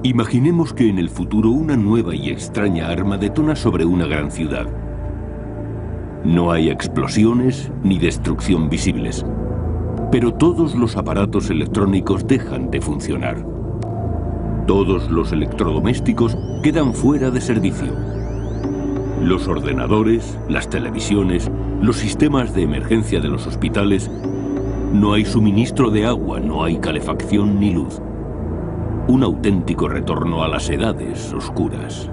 Imaginemos que en el futuro una nueva y extraña arma detona sobre una gran ciudad. No hay explosiones ni destrucción visibles, pero todos los aparatos electrónicos dejan de funcionar. Todos los electrodomésticos quedan fuera de servicio. Los ordenadores, las televisiones, los sistemas de emergencia de los hospitales. No hay suministro de agua, no hay calefacción ni luz. Un auténtico retorno a las edades oscuras.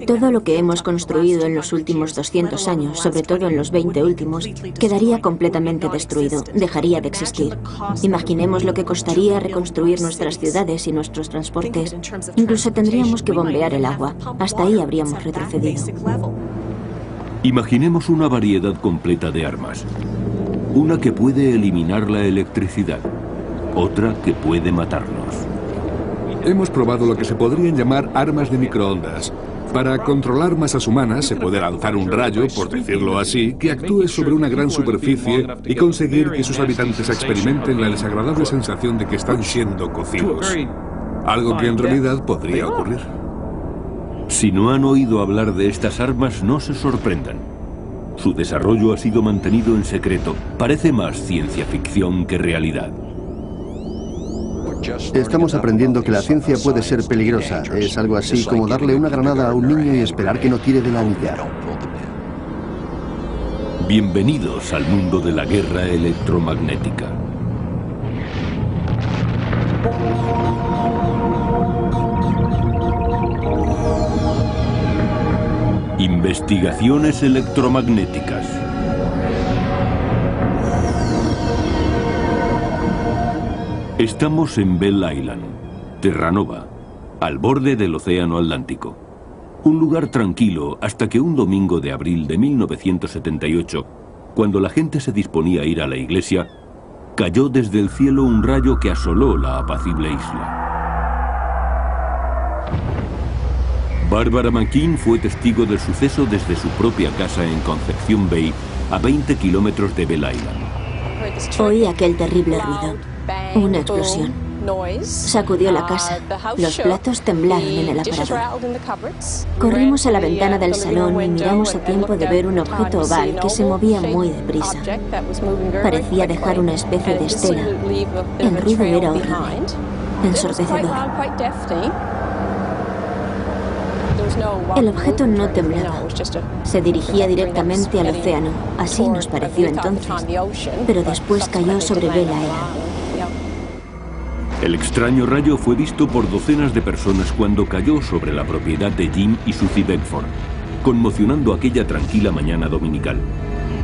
Todo lo que hemos construido en los últimos 200 años, sobre todo en los 20 últimos, quedaría completamente destruido, dejaría de existir. Imaginemos lo que costaría reconstruir nuestras ciudades y nuestros transportes. Incluso tendríamos que bombear el agua. Hasta ahí habríamos retrocedido. Imaginemos una variedad completa de armas. Una que puede eliminar la electricidad, otra que puede matarnos. Hemos probado lo que se podrían llamar armas de microondas. Para controlar masas humanas se puede lanzar un rayo, por decirlo así, que actúe sobre una gran superficie y conseguir que sus habitantes experimenten la desagradable sensación de que están siendo cocidos. Algo que en realidad podría ocurrir. Si no han oído hablar de estas armas, no se sorprendan. Su desarrollo ha sido mantenido en secreto. Parece más ciencia ficción que realidad. Estamos aprendiendo que la ciencia puede ser peligrosa. Es algo así como darle una granada a un niño y esperar que no tire de la anilla. Bienvenidos al mundo de la guerra electromagnética. Investigaciones electromagnéticas. Estamos en Bell Island, Terranova, al borde del Océano Atlántico. Un lugar tranquilo hasta que un domingo de abril de 1978, cuando la gente se disponía a ir a la iglesia, cayó desde el cielo un rayo que asoló la apacible isla. Barbara McKean fue testigo del suceso desde su propia casa en Concepción Bay, a 20 kilómetros de Bell Island. Oí aquel terrible ruido. Una explosión. Sacudió la casa. Los platos temblaron en el aparador. Corrimos a la ventana del salón y miramos a tiempo de ver un objeto oval que se movía muy deprisa. Parecía dejar una especie de estela. El ruido era horrible, ensordecedor. El objeto no temblaba. Se dirigía directamente al océano. Así nos pareció entonces. Pero después cayó sobre Bell Island. El extraño rayo fue visto por docenas de personas cuando cayó sobre la propiedad de Jim y Susie Beckford, conmocionando aquella tranquila mañana dominical.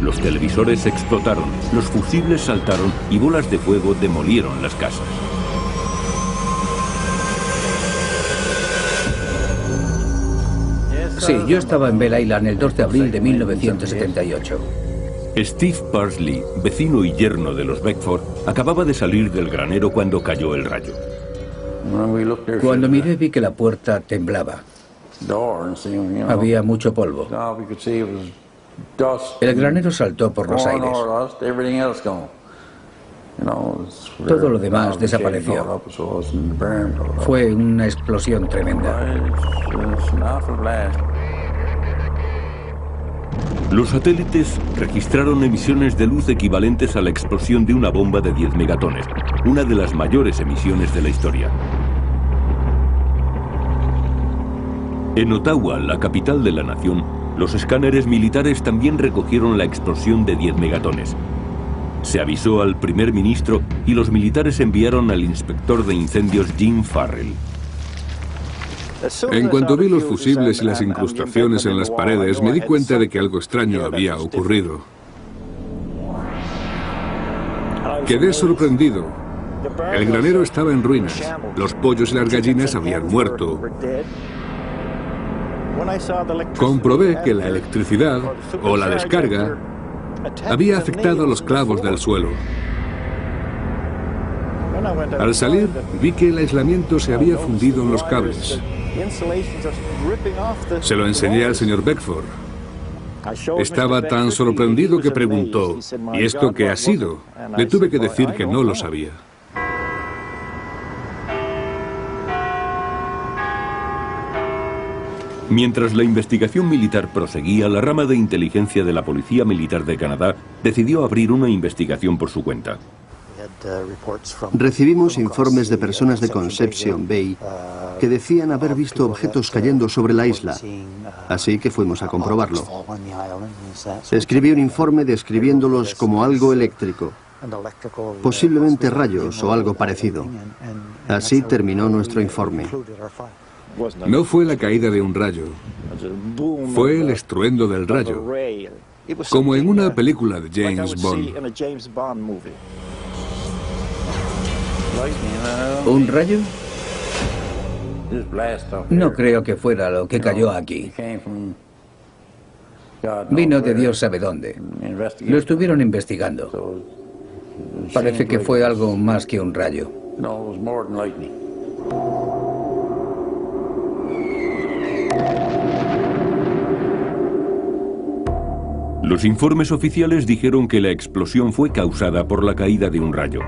Los televisores explotaron, los fusibles saltaron y bolas de fuego demolieron las casas. Sí, yo estaba en Bell Island el 2 de abril de 1978. Steve Parsley, vecino y yerno de los Beckford, acababa de salir del granero cuando cayó el rayo. Cuando miré vi que la puerta temblaba. Había mucho polvo. El granero saltó por los aires. Todo lo demás desapareció. Fue una explosión tremenda. Los satélites registraron emisiones de luz equivalentes a la explosión de una bomba de 10 megatones, una de las mayores emisiones de la historia. En Ottawa, la capital de la nación, los escáneres militares también recogieron la explosión de 10 megatones. Se avisó al primer ministro y los militares enviaron al inspector de incendios Jim Farrell. En cuanto vi los fusibles y las incrustaciones en las paredes, me di cuenta de que algo extraño había ocurrido. Quedé sorprendido. El granero estaba en ruinas. Los pollos y las gallinas habían muerto. Comprobé que la electricidad, o la descarga, había afectado a los clavos del suelo. Al salir, vi que el aislamiento se había fundido en los cables. Se lo enseñé al señor Beckford. Estaba tan sorprendido que preguntó, ¿y esto qué ha sido? Le tuve que decir que no lo sabía. Mientras la investigación militar proseguía, la rama de inteligencia de la Policía Militar de Canadá decidió abrir una investigación por su cuenta. Recibimos informes de personas de Conception Bay que decían haber visto objetos cayendo sobre la isla, así que fuimos a comprobarlo. Escribí un informe describiéndolos como algo eléctrico, posiblemente rayos o algo parecido. Así terminó nuestro informe. No fue la caída de un rayo, fue el estruendo del rayo, como en una película de James Bond. ¿Un rayo? No creo que fuera lo que cayó aquí. Vino de Dios sabe dónde. Lo estuvieron investigando. Parece que fue algo más que un rayo. Los informes oficiales dijeron que la explosión fue causada por la caída de un rayo.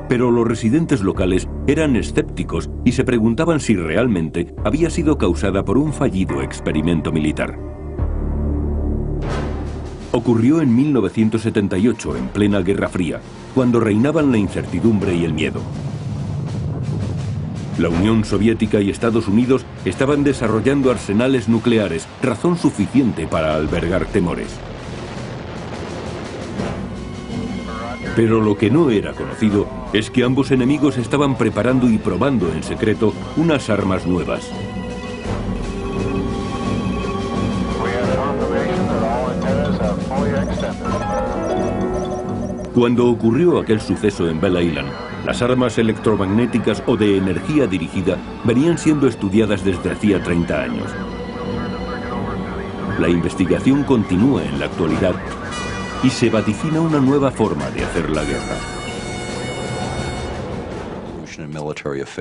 Pero los residentes locales eran escépticos y se preguntaban si realmente había sido causada por un fallido experimento militar. Ocurrió en 1978, en plena Guerra Fría, cuando reinaban la incertidumbre y el miedo. La Unión Soviética y Estados Unidos estaban desarrollando arsenales nucleares, razón suficiente para albergar temores. Pero lo que no era conocido es que ambos enemigos estaban preparando y probando en secreto unas armas nuevas. Cuando ocurrió aquel suceso en Belle Island, las armas electromagnéticas o de energía dirigida venían siendo estudiadas desde hacía 30 años. La investigación continúa en la actualidad y se vaticina una nueva forma de hacer la guerra.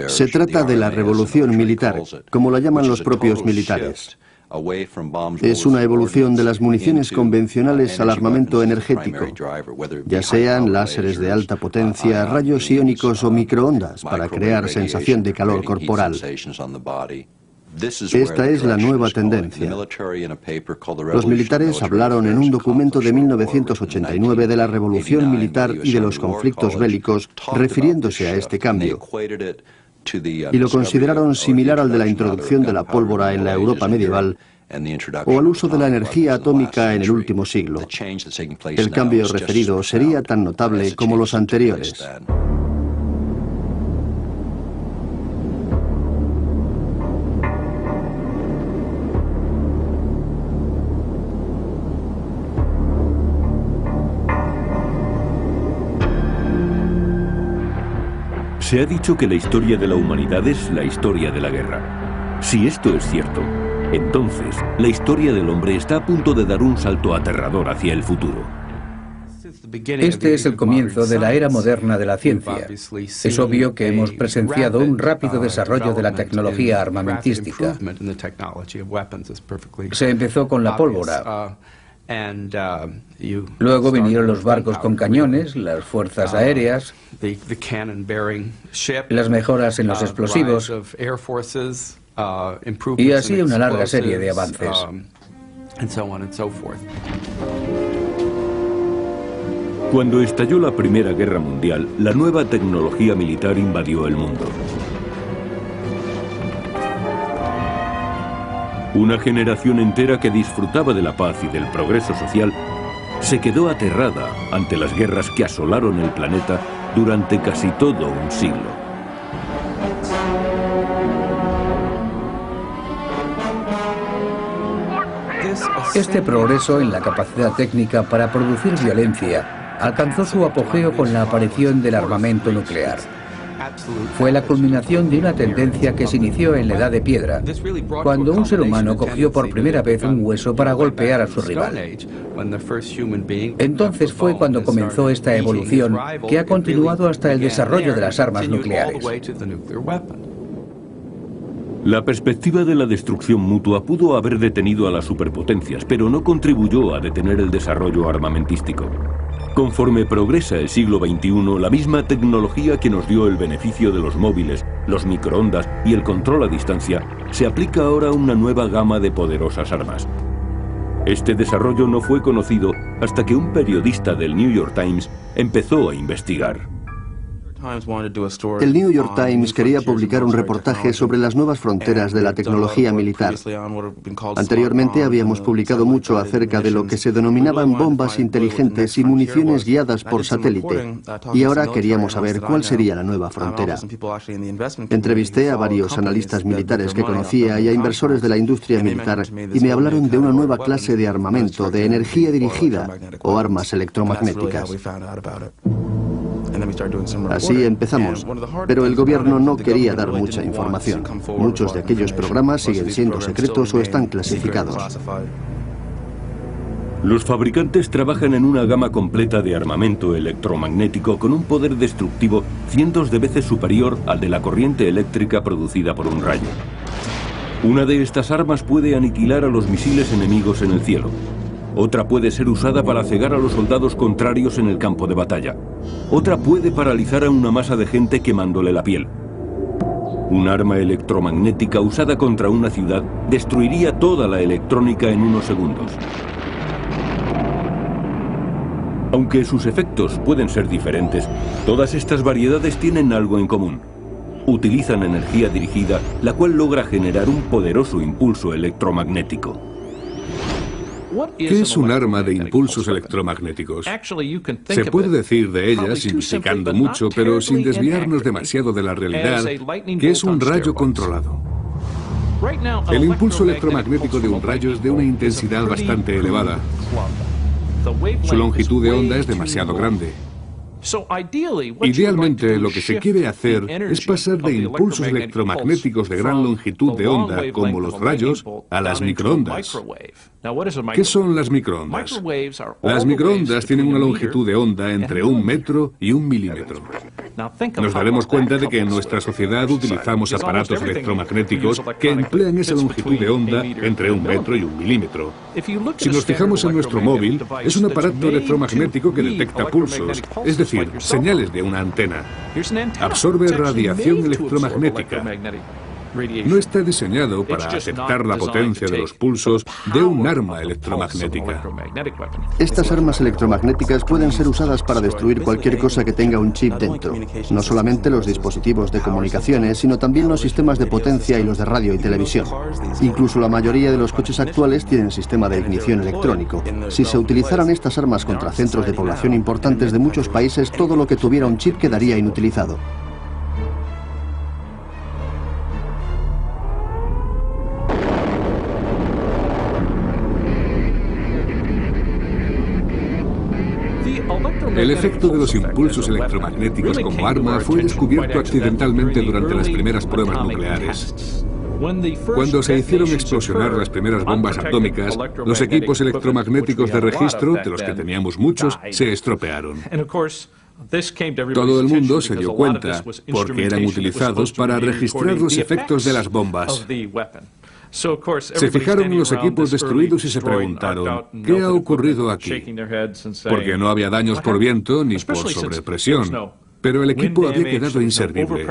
Se trata de la revolución militar, como la llaman los propios militares. Es una evolución de las municiones convencionales al armamento energético, ya sean láseres de alta potencia, rayos iónicos o microondas, para crear sensación de calor corporal. Esta es la nueva tendencia. Los militares hablaron en un documento de 1989 de la revolución militar y de los conflictos bélicos, refiriéndose a este cambio, y lo consideraron similar al de la introducción de la pólvora en la Europa medieval o al uso de la energía atómica en el último siglo. El cambio referido sería tan notable como los anteriores. Se ha dicho que la historia de la humanidad es la historia de la guerra. Si esto es cierto, entonces la historia del hombre está a punto de dar un salto aterrador hacia el futuro. Este es el comienzo de la era moderna de la ciencia. Es obvio que hemos presenciado un rápido desarrollo de la tecnología armamentística. Se empezó con la pólvora. Luego vinieron los barcos con cañones, las fuerzas aéreas, las mejoras en los explosivos, y así una larga serie de avances. Cuando estalló la Primera Guerra Mundial, la nueva tecnología militar invadió el mundo. Una generación entera que disfrutaba de la paz y del progreso social se quedó aterrada ante las guerras que asolaron el planeta durante casi todo un siglo. Este progreso en la capacidad técnica para producir violencia alcanzó su apogeo con la aparición del armamento nuclear. Fue la culminación de una tendencia que se inició en la Edad de Piedra, cuando un ser humano cogió por primera vez un hueso para golpear a su rival. Entonces fue cuando comenzó esta evolución que ha continuado hasta el desarrollo de las armas nucleares. La perspectiva de la destrucción mutua pudo haber detenido a las superpotencias, pero no contribuyó a detener el desarrollo armamentístico. Conforme progresa el siglo XXI, la misma tecnología que nos dio el beneficio de los móviles, los microondas y el control a distancia, se aplica ahora a una nueva gama de poderosas armas. Este desarrollo no fue conocido hasta que un periodista del New York Times empezó a investigar. El New York Times quería publicar un reportaje sobre las nuevas fronteras de la tecnología militar. Anteriormente habíamos publicado mucho acerca de lo que se denominaban bombas inteligentes y municiones guiadas por satélite, y ahora queríamos saber cuál sería la nueva frontera. Entrevisté a varios analistas militares que conocía y a inversores de la industria militar y me hablaron de una nueva clase de armamento, de energía dirigida o armas electromagnéticas. Así empezamos, pero el gobierno no quería dar mucha información. Muchos de aquellos programas siguen siendo secretos o están clasificados. Los fabricantes trabajan en una gama completa de armamento electromagnético con un poder destructivo cientos de veces superior al de la corriente eléctrica producida por un rayo. Una de estas armas puede aniquilar a los misiles enemigos en el cielo. Otra puede ser usada para cegar a los soldados contrarios en el campo de batalla. Otra puede paralizar a una masa de gente quemándole la piel. Un arma electromagnética usada contra una ciudad destruiría toda la electrónica en unos segundos. Aunque sus efectos pueden ser diferentes, todas estas variedades tienen algo en común. Utilizan energía dirigida, la cual logra generar un poderoso impulso electromagnético. ¿Qué es un arma de impulsos electromagnéticos? Se puede decir de ella, simplificando mucho, pero sin desviarnos demasiado de la realidad, que es un rayo controlado. El impulso electromagnético de un rayo es de una intensidad bastante elevada. Su longitud de onda es demasiado grande. Idealmente, lo que se quiere hacer es pasar de impulsos electromagnéticos de gran longitud de onda, como los rayos, a las microondas. ¿Qué son las microondas? Las microondas tienen una longitud de onda entre 1 metro y 1 milímetro. Nos daremos cuenta de que en nuestra sociedad utilizamos aparatos electromagnéticos que emplean esa longitud de onda entre 1 metro y 1 milímetro. Si nos fijamos en nuestro móvil, es un aparato electromagnético que detecta pulsos, es decir, señales de una antena. Absorbe radiación electromagnética. No está diseñado para aceptar la potencia de los pulsos de un arma electromagnética. Estas armas electromagnéticas pueden ser usadas para destruir cualquier cosa que tenga un chip dentro. No solamente los dispositivos de comunicaciones, sino también los sistemas de potencia y los de radio y televisión. Incluso la mayoría de los coches actuales tienen sistema de ignición electrónico. Si se utilizaran estas armas contra centros de población importantes de muchos países, todo lo que tuviera un chip quedaría inutilizado. El efecto de los impulsos electromagnéticos como arma fue descubierto accidentalmente durante las primeras pruebas nucleares. Cuando se hicieron explosionar las primeras bombas atómicas, los equipos electromagnéticos de registro, de los que teníamos muchos, se estropearon. Todo el mundo se dio cuenta, porque eran utilizados para registrar los efectos de las bombas. Se fijaron en los equipos destruidos y se preguntaron, ¿qué ha ocurrido aquí? Porque no había daños por viento ni por sobrepresión. Pero el equipo había quedado inservible.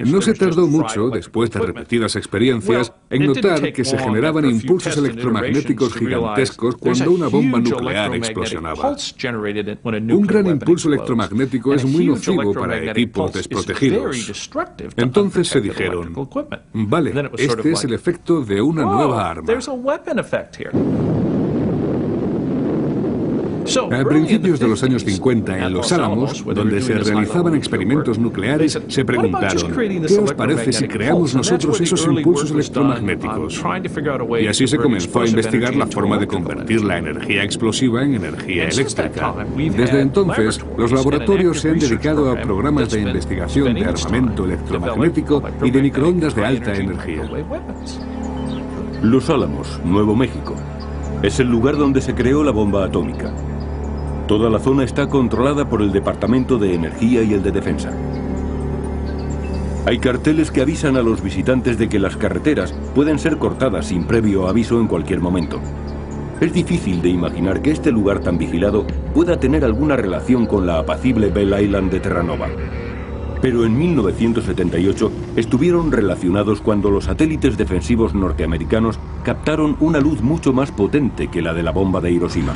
No se tardó mucho, después de repetidas experiencias, en notar que se generaban impulsos electromagnéticos gigantescos cuando una bomba nuclear explosionaba. Un gran impulso electromagnético es muy nocivo para equipos desprotegidos. Entonces se dijeron, vale, este es el efecto de una nueva arma. A principios de los años 50, en Los Álamos, donde se realizaban experimentos nucleares, se preguntaron, ¿qué os parece si creamos nosotros esos impulsos electromagnéticos? Y así se comenzó a investigar la forma de convertir la energía explosiva en energía eléctrica. Desde entonces, los laboratorios se han dedicado a programas de investigación de armamento electromagnético y de microondas de alta energía. Los Álamos, Nuevo México. Es el lugar donde se creó la bomba atómica. Toda la zona está controlada por el Departamento de Energía y el de Defensa. Hay carteles que avisan a los visitantes de que las carreteras pueden ser cortadas sin previo aviso en cualquier momento. Es difícil de imaginar que este lugar tan vigilado pueda tener alguna relación con la apacible Bell Island de Terranova. Pero en 1978 estuvieron relacionados cuando los satélites defensivos norteamericanos captaron una luz mucho más potente que la de la bomba de Hiroshima.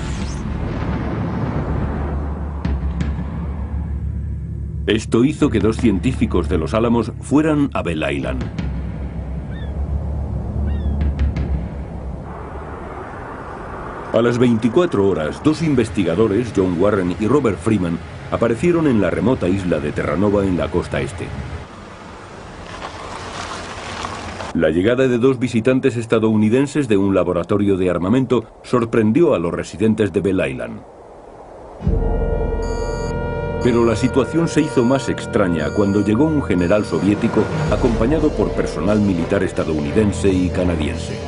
Esto hizo que 2 científicos de Los Álamos fueran a Bell Island. A las 24 horas, 2 investigadores, John Warren y Robert Freeman, aparecieron en la remota isla de Terranova en la costa este. La llegada de 2 visitantes estadounidenses de un laboratorio de armamento sorprendió a los residentes de Bell Island. Pero la situación se hizo más extraña cuando llegó un general soviético acompañado por personal militar estadounidense y canadiense.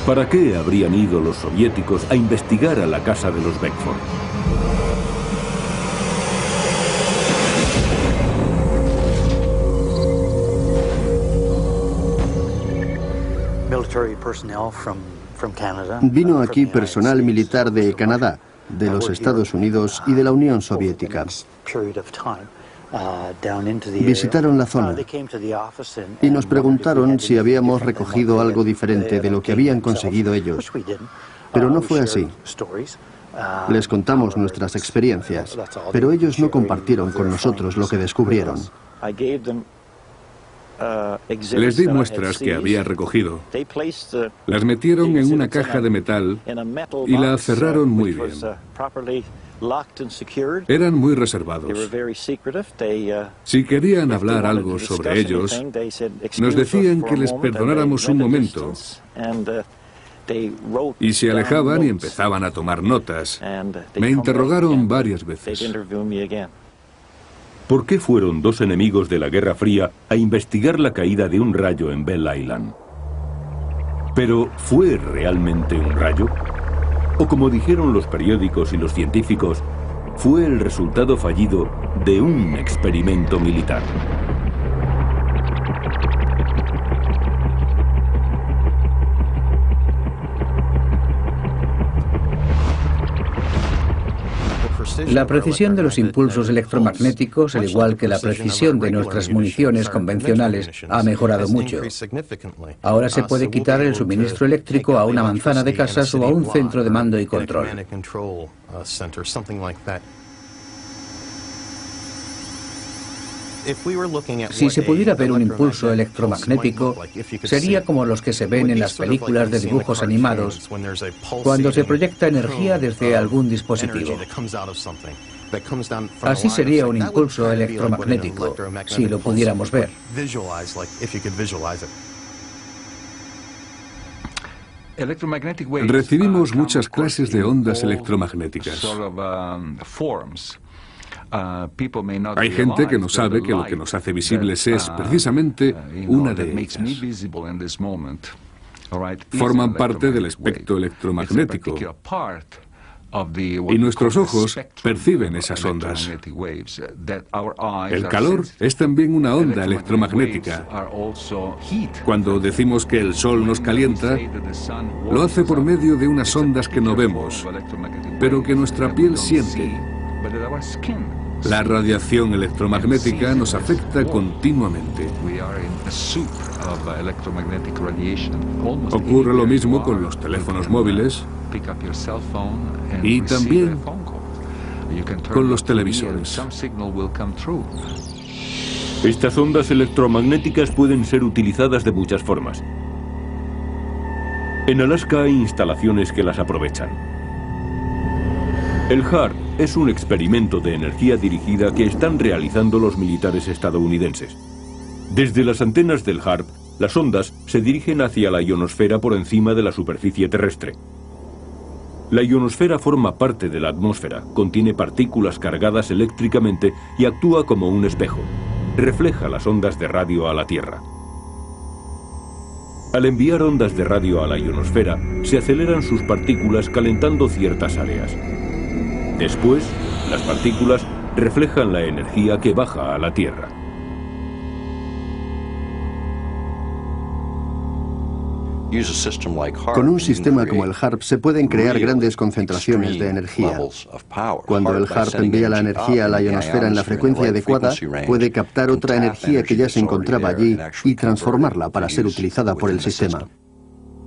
¿Para qué habrían ido los soviéticos a investigar a la casa de los Beckford? Vino aquí personal militar de Canadá, de los Estados Unidos y de la Unión Soviética. Visitaron la zona y nos preguntaron si habíamos recogido algo diferente de lo que habían conseguido ellos. Pero no fue así. Les contamos nuestras experiencias, pero ellos no compartieron con nosotros lo que descubrieron. Les di muestras que había recogido. Las metieron en una caja de metal y la cerraron muy bien. Eran muy reservados. Si querían hablar algo sobre ellos, nos decían que les perdonáramos un momento. Y se alejaban y empezaban a tomar notas. Me interrogaron varias veces. ¿Por qué fueron 2 enemigos de la Guerra Fría a investigar la caída de un rayo en Bell Island? ¿Pero fue realmente un rayo? O como dijeron los periódicos y los científicos, fue el resultado fallido de un experimento militar. La precisión de los impulsos electromagnéticos, al igual que la precisión de nuestras municiones convencionales, ha mejorado mucho. Ahora se puede quitar el suministro eléctrico a una manzana de casas o a un centro de mando y control. Si se pudiera ver un impulso electromagnético, sería como los que se ven en las películas de dibujos animados, cuando se proyecta energía desde algún dispositivo. Así sería un impulso electromagnético, si lo pudiéramos ver. Recibimos muchas clases de ondas electromagnéticas. Hay gente que no sabe que lo que nos hace visibles es precisamente una de ellas. Forman parte del espectro electromagnético. Y nuestros ojos perciben esas ondas. El calor es también una onda electromagnética. Cuando decimos que el sol nos calienta, lo hace por medio de unas ondas que no vemos, pero que nuestra piel siente. La radiación electromagnética nos afecta continuamente. Ocurre lo mismo con los teléfonos móviles y también con los televisores. Estas ondas electromagnéticas pueden ser utilizadas de muchas formas. En Alaska hay instalaciones que las aprovechan. El HAARP es un experimento de energía dirigida que están realizando los militares estadounidenses. Desde las antenas del HAARP, las ondas se dirigen hacia la ionosfera por encima de la superficie terrestre. La ionosfera forma parte de la atmósfera, contiene partículas cargadas eléctricamente y actúa como un espejo. Refleja las ondas de radio a la Tierra. Al enviar ondas de radio a la ionosfera, se aceleran sus partículas calentando ciertas áreas. Después, las partículas reflejan la energía que baja a la Tierra. Con un sistema como el HAARP se pueden crear grandes concentraciones de energía. Cuando el HAARP envía la energía a la ionosfera en la frecuencia adecuada, puede captar otra energía que ya se encontraba allí y transformarla para ser utilizada por el sistema.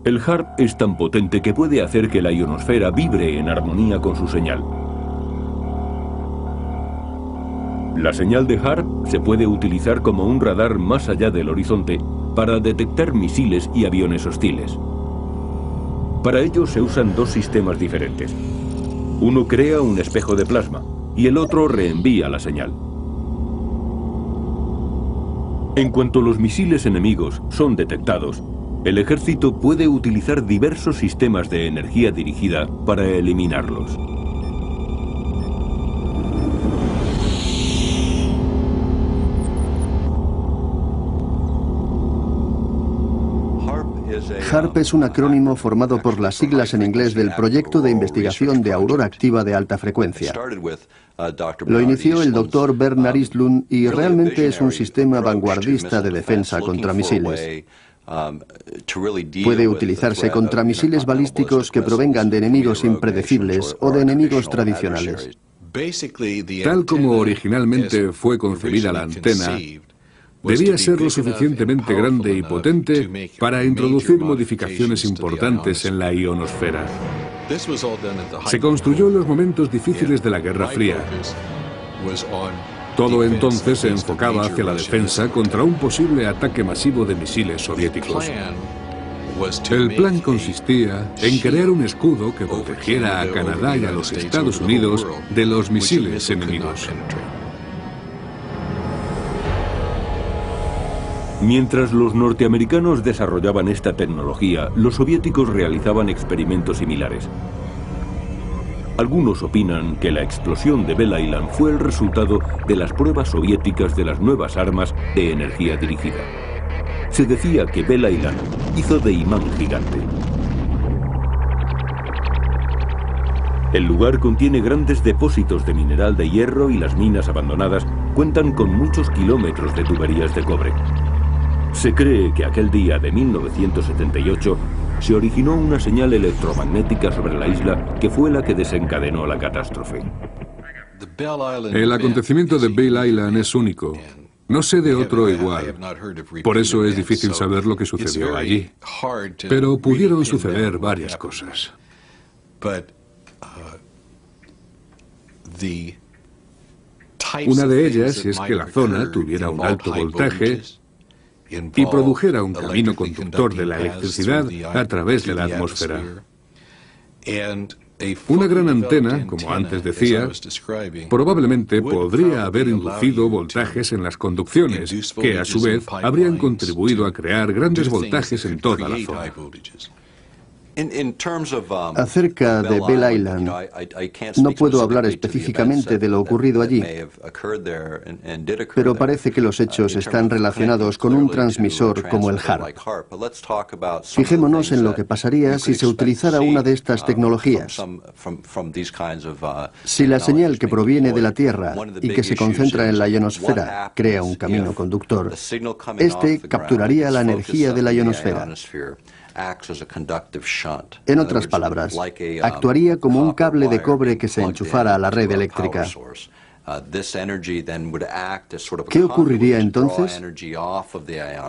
El HAARP es tan potente que puede hacer que la ionosfera vibre en armonía con su señal. La señal de HAARP se puede utilizar como un radar más allá del horizonte para detectar misiles y aviones hostiles. Para ello se usan dos sistemas diferentes. Uno crea un espejo de plasma y el otro reenvía la señal. En cuanto los misiles enemigos son detectados, el ejército puede utilizar diversos sistemas de energía dirigida para eliminarlos. HAARP es un acrónimo formado por las siglas en inglés del Proyecto de Investigación de Aurora Activa de Alta Frecuencia. Lo inició el Dr. Bernard Eastlund y realmente es un sistema vanguardista de defensa contra misiles. Puede utilizarse contra misiles balísticos que provengan de enemigos impredecibles o de enemigos tradicionales. Tal como originalmente fue concebida la antena, debía ser lo suficientemente grande y potente para introducir modificaciones importantes en la ionosfera. Se construyó en los momentos difíciles de la Guerra Fría. Todo entonces se enfocaba hacia la defensa contra un posible ataque masivo de misiles soviéticos. El plan consistía en crear un escudo que protegiera a Canadá y a los Estados Unidos de los misiles enemigos. Mientras los norteamericanos desarrollaban esta tecnología, los soviéticos realizaban experimentos similares. Algunos opinan que la explosión de Bell Island fue el resultado de las pruebas soviéticas de las nuevas armas de energía dirigida. Se decía que Bell Island hizo de imán gigante. El lugar contiene grandes depósitos de mineral de hierro y las minas abandonadas cuentan con muchos kilómetros de tuberías de cobre. Se cree que aquel día de 1978 se originó una señal electromagnética sobre la isla que fue la que desencadenó la catástrofe. El acontecimiento de Bell Island es único. No sé de otro igual. Por eso es difícil saber lo que sucedió allí. Pero pudieron suceder varias cosas. Una de ellas es que la zona tuviera un alto voltaje y produjera un camino conductor de la electricidad a través de la atmósfera. Una gran antena, como antes decía, probablemente podría haber inducido voltajes en las conducciones, que a su vez habrían contribuido a crear grandes voltajes en toda la zona. Acerca de Bell Island, no puedo hablar específicamente de lo ocurrido allí, pero parece que los hechos están relacionados con un transmisor como el HAARP. Fijémonos en lo que pasaría si se utilizara una de estas tecnologías. Si la señal que proviene de la Tierra y que se concentra en la ionosfera crea un camino conductor, este capturaría la energía de la ionosfera. En otras palabras, actuaría como un cable de cobre que se enchufara a la red eléctrica. ¿Qué ocurriría entonces?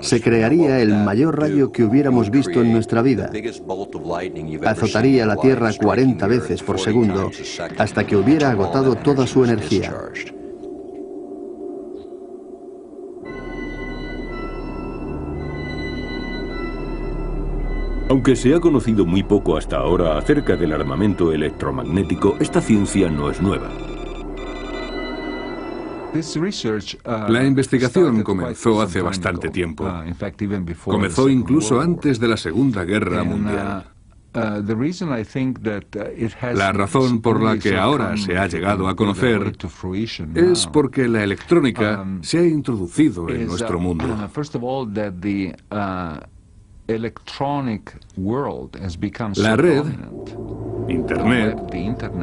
Se crearía el mayor rayo que hubiéramos visto en nuestra vida. Azotaría la Tierra 40 veces por segundo hasta que hubiera agotado toda su energía. Aunque se ha conocido muy poco hasta ahora acerca del armamento electromagnético, esta ciencia no es nueva. La investigación comenzó hace bastante tiempo. Comenzó incluso antes de la Segunda Guerra Mundial. La razón por la que ahora se ha llegado a conocer es porque la electrónica se ha introducido en nuestro mundo. La red, Internet,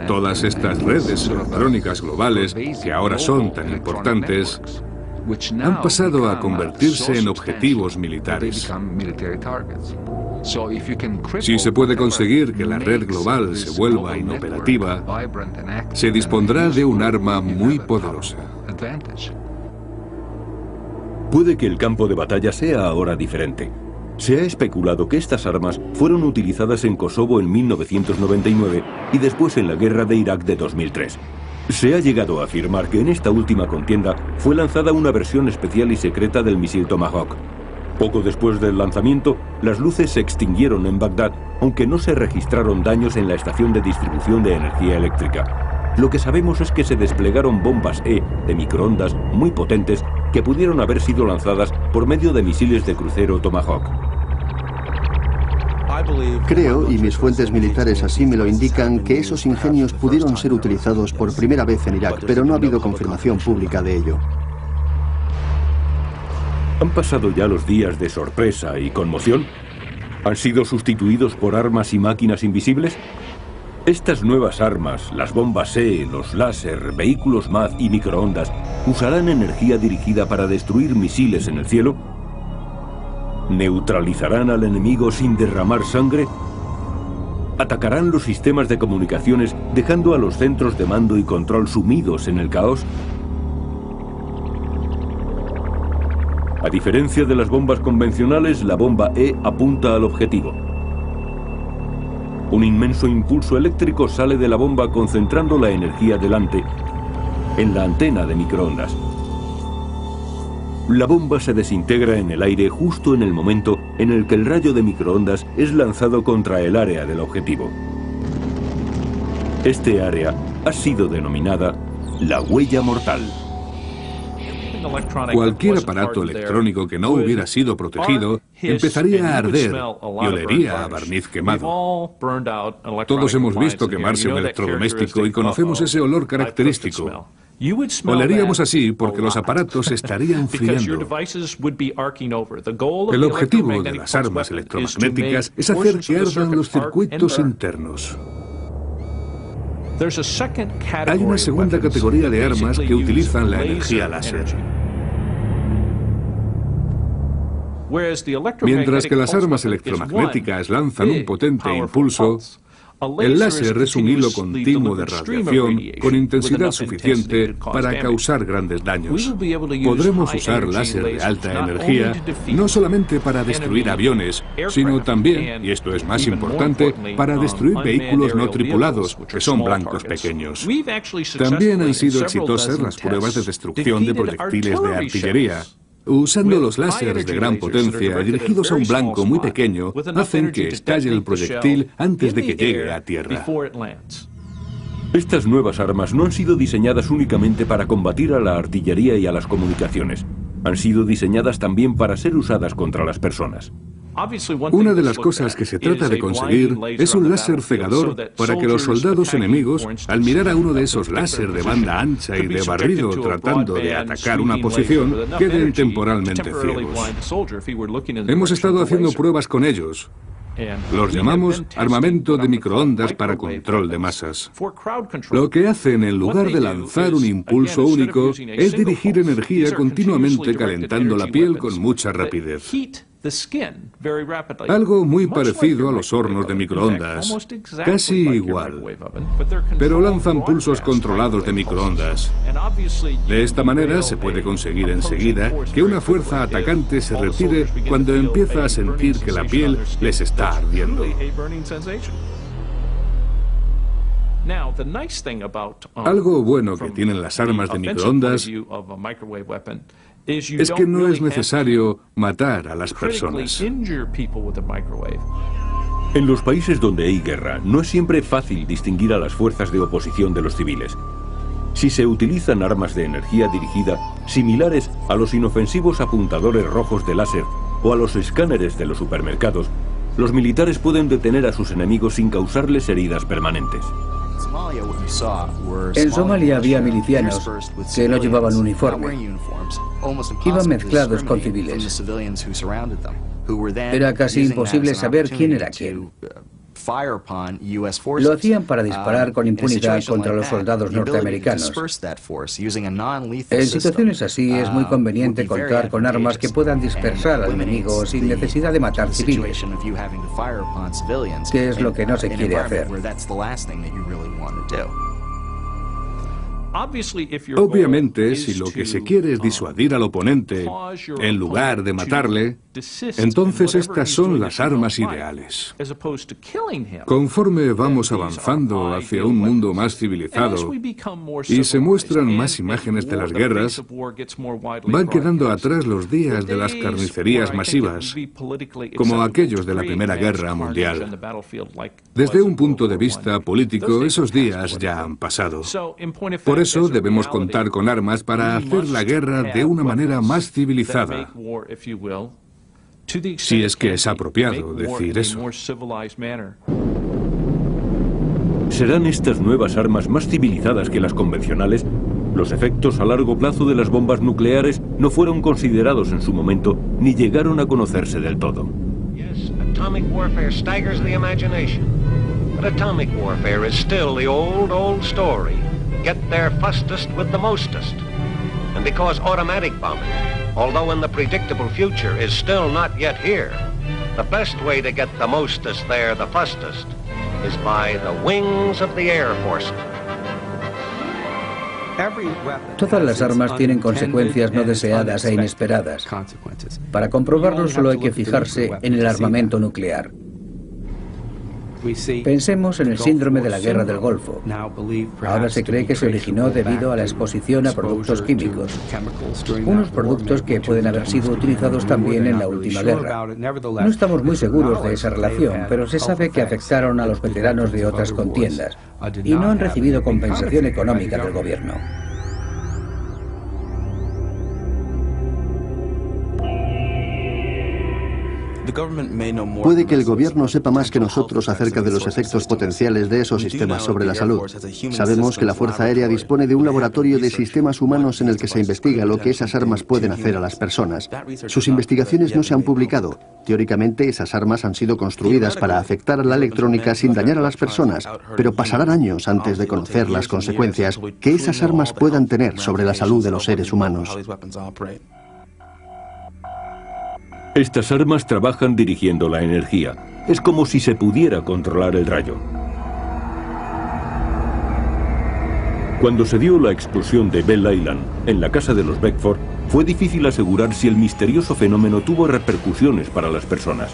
todas estas redes electrónicas globales que ahora son tan importantes, han pasado a convertirse en objetivos militares. Si se puede conseguir que la red global se vuelva inoperativa, se dispondrá de un arma muy poderosa. Puede que el campo de batalla sea ahora diferente. Se ha especulado que estas armas fueron utilizadas en Kosovo en 1999 y después en la guerra de Irak de 2003. Se ha llegado a afirmar que en esta última contienda fue lanzada una versión especial y secreta del misil Tomahawk. Poco después del lanzamiento, las luces se extinguieron en Bagdad, aunque no se registraron daños en la estación de distribución de energía eléctrica. Lo que sabemos es que se desplegaron bombas E de microondas muy potentes que pudieron haber sido lanzadas por medio de misiles de crucero Tomahawk. Creo, y mis fuentes militares así me lo indican, que esos ingenios pudieron ser utilizados por primera vez en Irak, pero no ha habido confirmación pública de ello. ¿Han pasado ya los días de sorpresa y conmoción? ¿Han sido sustituidos por armas y máquinas invisibles? Estas nuevas armas, las bombas E, los láser, vehículos MAD y microondas, ¿usarán energía dirigida para destruir misiles en el cielo? ¿Neutralizarán al enemigo sin derramar sangre? ¿Atacarán los sistemas de comunicaciones dejando a los centros de mando y control sumidos en el caos? A diferencia de las bombas convencionales, la bomba E apunta al objetivo. Un inmenso impulso eléctrico sale de la bomba concentrando la energía delante, en la antena de microondas. La bomba se desintegra en el aire justo en el momento en el que el rayo de microondas es lanzado contra el área del objetivo. Este área ha sido denominada la huella mortal. Cualquier aparato electrónico que no hubiera sido protegido empezaría a arder y olería a barniz quemado. Todos hemos visto quemarse un electrodoméstico y conocemos ese olor característico. Oleríamos así porque los aparatos estarían friando. El objetivo de las armas electromagnéticas es hacer que ardan los circuitos internos. Hay una segunda categoría de armas que utilizan la energía láser. Mientras que las armas electromagnéticas lanzan un potente impulso, el láser es un hilo continuo de radiación con intensidad suficiente para causar grandes daños. Podremos usar láser de alta energía no solamente para destruir aviones, sino también, y esto es más importante, para destruir vehículos no tripulados, que son blancos pequeños. También han sido exitosas las pruebas de destrucción de proyectiles de artillería. Usando los láseres de gran potencia dirigidos a un blanco muy pequeño, hacen que estalle el proyectil antes de que llegue a tierra. Estas nuevas armas no han sido diseñadas únicamente para combatir a la artillería y a las comunicaciones. Han sido diseñadas también para ser usadas contra las personas. Una de las cosas que se trata de conseguir es un láser cegador para que los soldados enemigos, al mirar a uno de esos láser de banda ancha y de barrido tratando de atacar una posición, queden temporalmente ciegos. Hemos estado haciendo pruebas con ellos. Los llamamos armamento de microondas para control de masas. Lo que hacen en lugar de lanzar un impulso único es dirigir energía continuamente calentando la piel con mucha rapidez. Algo muy parecido a los hornos de microondas, casi igual, pero lanzan pulsos controlados de microondas. De esta manera se puede conseguir enseguida que una fuerza atacante se retire cuando empieza a sentir que la piel les está ardiendo. Algo bueno que tienen las armas de microondas es que no es necesario matar a las personas. En los países donde hay guerra, no es siempre fácil distinguir a las fuerzas de oposición de los civiles. Si se utilizan armas de energía dirigida similares a los inofensivos apuntadores rojos de láser o a los escáneres de los supermercados, los militares pueden detener a sus enemigos sin causarles heridas permanentes. En Somalia había milicianos que no llevaban uniforme. Iban mezclados con civiles. Era casi imposible saber quién era quién. Lo hacían para disparar con impunidad contra los soldados norteamericanos. En situaciones así es muy conveniente contar con armas que puedan dispersar al enemigo sin necesidad de matar civiles, que es lo que no se quiere hacer. Obviamente, si lo que se quiere es disuadir al oponente en lugar de matarle, entonces estas son las armas ideales. Conforme vamos avanzando hacia un mundo más civilizado y se muestran más imágenes de las guerras, van quedando atrás los días de las carnicerías masivas, como aquellos de la Primera Guerra Mundial. Desde un punto de vista político, esos días ya han pasado. Por eso debemos contar con armas para hacer la guerra de una manera más civilizada. Si es que es apropiado decir eso. ¿Serán estas nuevas armas más civilizadas que las convencionales? Los efectos a largo plazo de las bombas nucleares no fueron considerados en su momento ni llegaron a conocerse del todo. Atomic warfare staggers the imagination. But atomic warfare is still the old story. Get there fastest with the mostest. And because automatic bombing, although in the predictable future, is still not yet here, the best way to get the mostest there the fastest is by the wings of the Air Force. Todas las armas tienen consecuencias no deseadas e inesperadas. Para comprobarlo solo hay que fijarse en el armamento nuclear. Pensemos en el síndrome de la Guerra del Golfo. Ahora se cree que se originó debido a la exposición a productos químicos, unos productos que pueden haber sido utilizados también en la última guerra. No estamos muy seguros de esa relación, pero se sabe que afectaron a los veteranos de otras contiendas y no han recibido compensación económica del gobierno. Puede que el gobierno sepa más que nosotros acerca de los efectos potenciales de esos sistemas sobre la salud. Sabemos que la Fuerza Aérea dispone de un laboratorio de sistemas humanos en el que se investiga lo que esas armas pueden hacer a las personas. Sus investigaciones no se han publicado. Teóricamente, esas armas han sido construidas para afectar a la electrónica sin dañar a las personas, pero pasarán años antes de conocer las consecuencias que esas armas puedan tener sobre la salud de los seres humanos. Estas armas trabajan dirigiendo la energía. Es como si se pudiera controlar el rayo. Cuando se dio la explosión de Bell Island en la casa de los Beckford, fue difícil asegurar si el misterioso fenómeno tuvo repercusiones para las personas.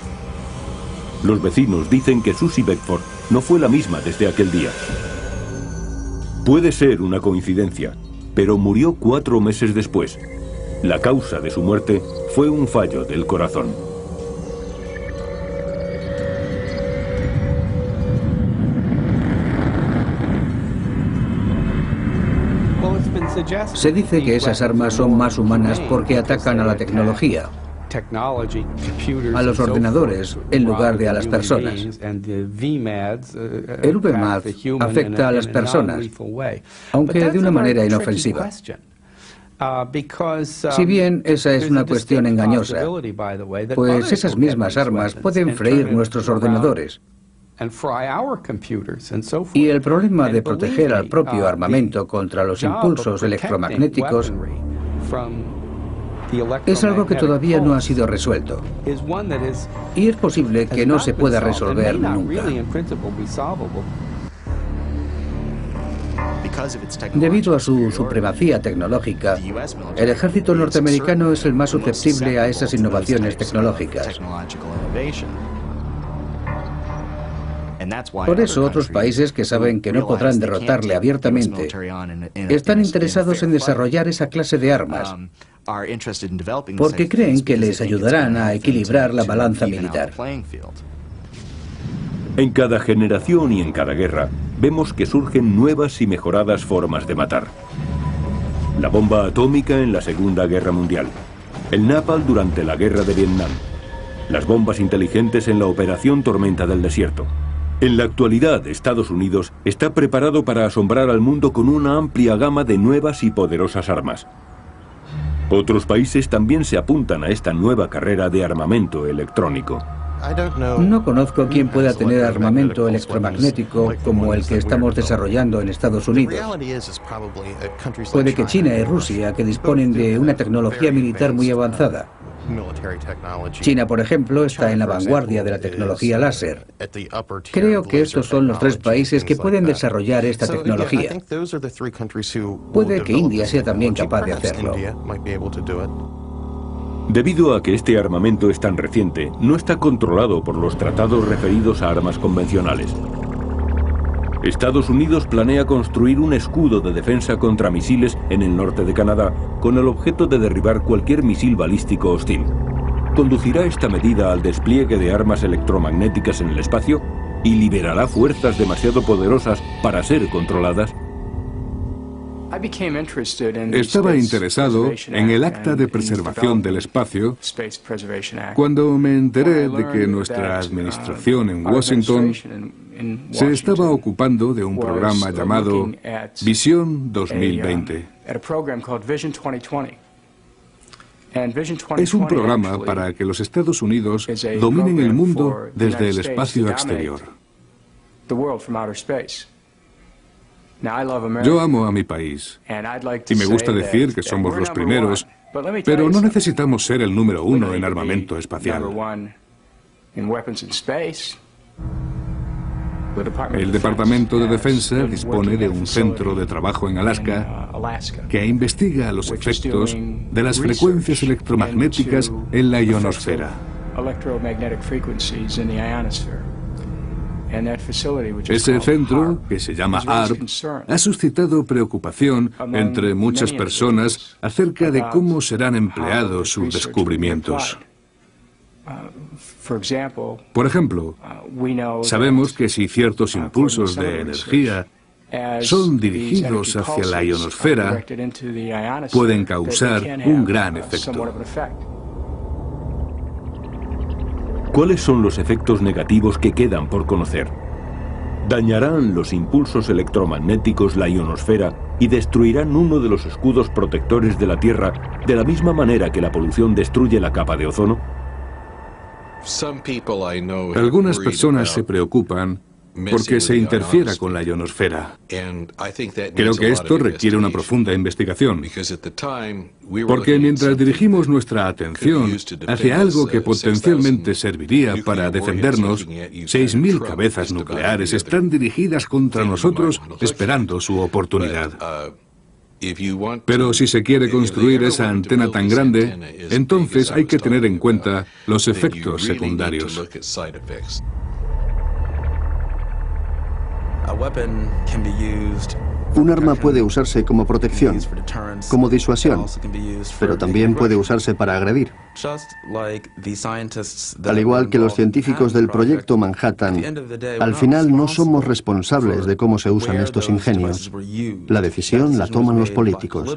Los vecinos dicen que Susie Beckford no fue la misma desde aquel día. Puede ser una coincidencia, pero murió 4 meses después. La causa de su muerte fue un fallo del corazón. Se dice que esas armas son más humanas porque atacan a la tecnología, a los ordenadores, en lugar de a las personas. El VMAD afecta a las personas, aunque de una manera inofensiva. Si bien esa es una cuestión engañosa, pues esas mismas armas pueden freír nuestros ordenadores. Y el problema de proteger al propio armamento contra los impulsos electromagnéticos es algo que todavía no ha sido resuelto. Y es posible que no se pueda resolver nunca. Debido a su supremacía tecnológica, el ejército norteamericano es el más susceptible a esas innovaciones tecnológicas. Por eso otros países que saben que no podrán derrotarle abiertamente están interesados en desarrollar esa clase de armas, porque creen que les ayudarán a equilibrar la balanza militar. En cada generación y en cada guerra, vemos que surgen nuevas y mejoradas formas de matar. La bomba atómica en la Segunda Guerra Mundial, el napalm durante la Guerra de Vietnam, las bombas inteligentes en la Operación Tormenta del Desierto. En la actualidad, Estados Unidos está preparado para asombrar al mundo con una amplia gama de nuevas y poderosas armas. Otros países también se apuntan a esta nueva carrera de armamento electrónico. No conozco quién pueda tener armamento electromagnético como el que estamos desarrollando en Estados Unidos. Puede que China y Rusia, que disponen de una tecnología militar muy avanzada. China, por ejemplo, está en la vanguardia de la tecnología láser. Creo que estos son los tres países que pueden desarrollar esta tecnología. Puede que India sea también capaz de hacerlo. Debido a que este armamento es tan reciente, no está controlado por los tratados referidos a armas convencionales. Estados Unidos planea construir un escudo de defensa contra misiles en el norte de Canadá, con el objeto de derribar cualquier misil balístico hostil. ¿Conducirá esta medida al despliegue de armas electromagnéticas en el espacio? ¿Y liberará fuerzas demasiado poderosas para ser controladas? Estaba interesado en el Acta de Preservación del Espacio cuando me enteré de que nuestra administración en Washington se estaba ocupando de un programa llamado Visión 2020. Es un programa para que los Estados Unidos dominen el mundo desde el espacio exterior. Yo amo a mi país y me gusta decir que somos los primeros, pero no necesitamos ser el número uno en armamento espacial. El Departamento de Defensa dispone de un centro de trabajo en Alaska que investiga los efectos de las frecuencias electromagnéticas en la ionosfera. Ese centro, que se llama ARP, ha suscitado preocupación entre muchas personas acerca de cómo serán empleados sus descubrimientos. Por ejemplo, sabemos que si ciertos impulsos de energía son dirigidos hacia la ionosfera, pueden causar un gran efecto. ¿Cuáles son los efectos negativos que quedan por conocer? ¿Dañarán los impulsos electromagnéticos la ionosfera y destruirán uno de los escudos protectores de la Tierra de la misma manera que la polución destruye la capa de ozono? Algunas personas se preocupan porque se interfiera con la ionosfera. Creo que esto requiere una profunda investigación, porque mientras dirigimos nuestra atención hacia algo que potencialmente serviría para defendernos, 6.000 cabezas nucleares están dirigidas contra nosotros esperando su oportunidad. Pero si se quiere construir esa antena tan grande, entonces hay que tener en cuenta los efectos secundarios. Un arma puede usarse como protección, como disuasión, pero también puede usarse para agredir. Al igual que los científicos del Proyecto Manhattan, al final no somos responsables de cómo se usan estos ingenios. La decisión la toman los políticos.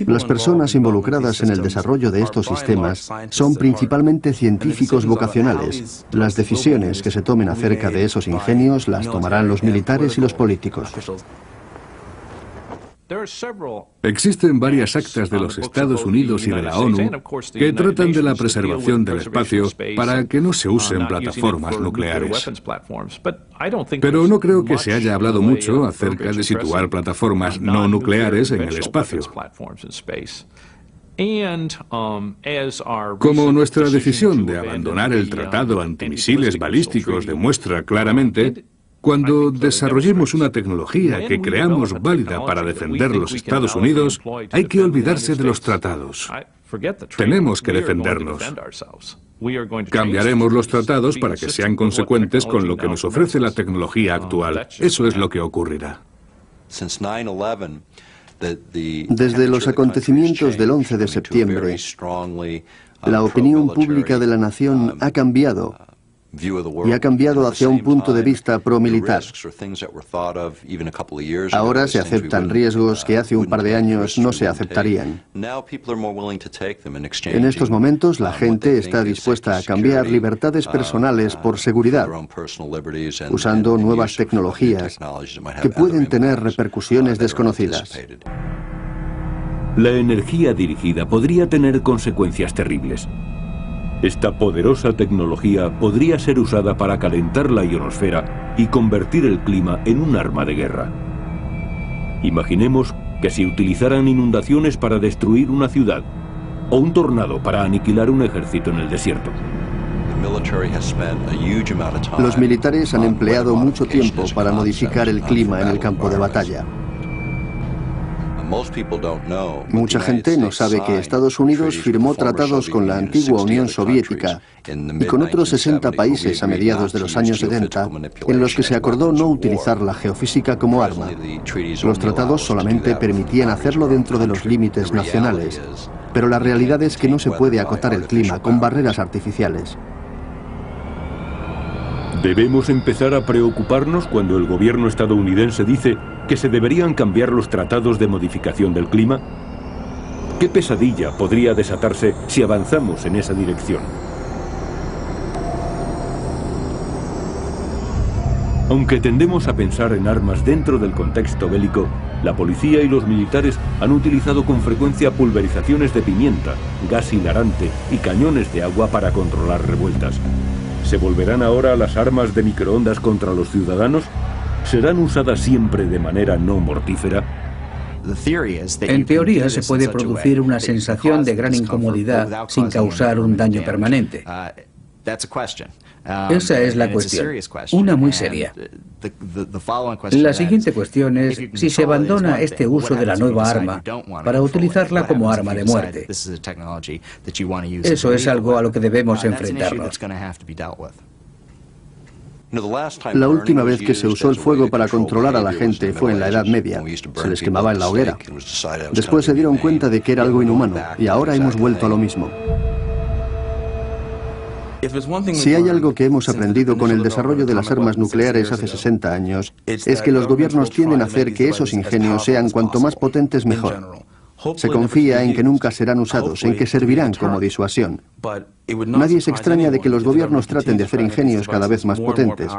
Las personas involucradas en el desarrollo de estos sistemas son principalmente científicos vocacionales. Las decisiones que se tomen acerca de esos ingenios las tomarán los militares y los políticos. Existen varias actas de los Estados Unidos y de la ONU que tratan de la preservación del espacio para que no se usen plataformas nucleares. Pero no creo que se haya hablado mucho acerca de situar plataformas no nucleares en el espacio. Como nuestra decisión de abandonar el Tratado Antimisiles Balísticos demuestra claramente, cuando desarrollemos una tecnología que creamos válida para defender los Estados Unidos, hay que olvidarse de los tratados. Tenemos que defendernos. Cambiaremos los tratados para que sean consecuentes con lo que nos ofrece la tecnología actual. Eso es lo que ocurrirá. Desde los acontecimientos del 11 de septiembre, la opinión pública de la nación ha cambiado. Y ha cambiado hacia un punto de vista pro-militar. Ahora se aceptan riesgos que hace un par de años no se aceptarían. En estos momentos, la gente está dispuesta a cambiar libertades personales por seguridad, usando nuevas tecnologías que pueden tener repercusiones desconocidas. La energía dirigida podría tener consecuencias terribles. Esta poderosa tecnología podría ser usada para calentar la ionosfera y convertir el clima en un arma de guerra. Imaginemos que se utilizaran inundaciones para destruir una ciudad o un tornado para aniquilar un ejército en el desierto. Los militares han empleado mucho tiempo para modificar el clima en el campo de batalla. Mucha gente no sabe que Estados Unidos firmó tratados con la antigua Unión Soviética y con otros 60 países a mediados de los años 70 en los que se acordó no utilizar la geofísica como arma. Los tratados solamente permitían hacerlo dentro de los límites nacionales, pero la realidad es que no se puede acotar el clima con barreras artificiales. ¿Debemos empezar a preocuparnos cuando el gobierno estadounidense dice que se deberían cambiar los tratados de modificación del clima? ¿Qué pesadilla podría desatarse si avanzamos en esa dirección? Aunque tendemos a pensar en armas dentro del contexto bélico, la policía y los militares han utilizado con frecuencia pulverizaciones de pimienta, gas hilarante y cañones de agua para controlar revueltas. ¿Se volverán ahora las armas de microondas contra los ciudadanos? ¿Serán usadas siempre de manera no mortífera? En teoría se puede producir una sensación de gran incomodidad sin causar un daño permanente. Esa es la cuestión, una muy seria. La siguiente cuestión es si se abandona este uso de la nueva arma para utilizarla como arma de muerte. Eso es algo a lo que debemos enfrentarnos. La última vez que se usó el fuego para controlar a la gente fue en la Edad Media. Se les quemaba en la hoguera. Después se dieron cuenta de que era algo inhumano y ahora hemos vuelto a lo mismo. Si hay algo que hemos aprendido con el desarrollo de las armas nucleares hace 60 años, es que los gobiernos tienden a hacer que esos ingenios sean cuanto más potentes mejor. Se confía en que nunca serán usados, en que servirán como disuasión. Nadie se extraña de que los gobiernos traten de hacer ingenios cada vez más potentes.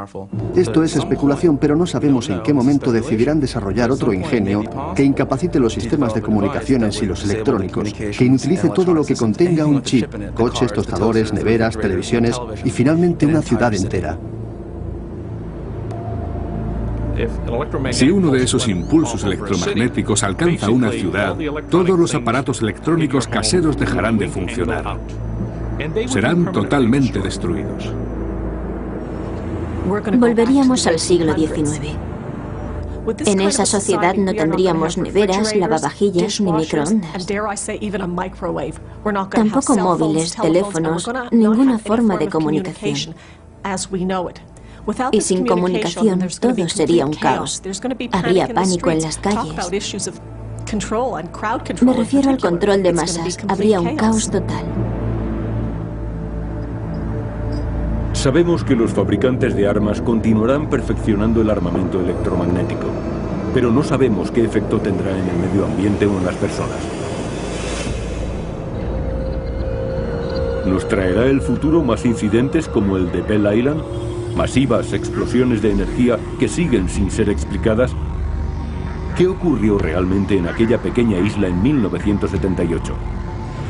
Esto es especulación, pero no sabemos en qué momento decidirán desarrollar otro ingenio que incapacite los sistemas de comunicaciones y los electrónicos, que inutilice todo lo que contenga un chip, coches, tostadores, neveras, televisiones y finalmente una ciudad entera. Si uno de esos impulsos electromagnéticos alcanza una ciudad, todos los aparatos electrónicos caseros dejarán de funcionar. Serán totalmente destruidos. Volveríamos al siglo XIX. En esa sociedad no tendríamos neveras, lavavajillas ni microondas. Tampoco móviles, teléfonos, ninguna forma de comunicación. Y sin comunicación todo sería un caos. Habría pánico en las calles. Me refiero al control de masas. Habría un caos total. Sabemos que los fabricantes de armas continuarán perfeccionando el armamento electromagnético, pero no sabemos qué efecto tendrá en el medio ambiente o en las personas. ¿Nos traerá el futuro más incidentes como el de Bell Island? ¿Masivas explosiones de energía que siguen sin ser explicadas? ¿Qué ocurrió realmente en aquella pequeña isla en 1978?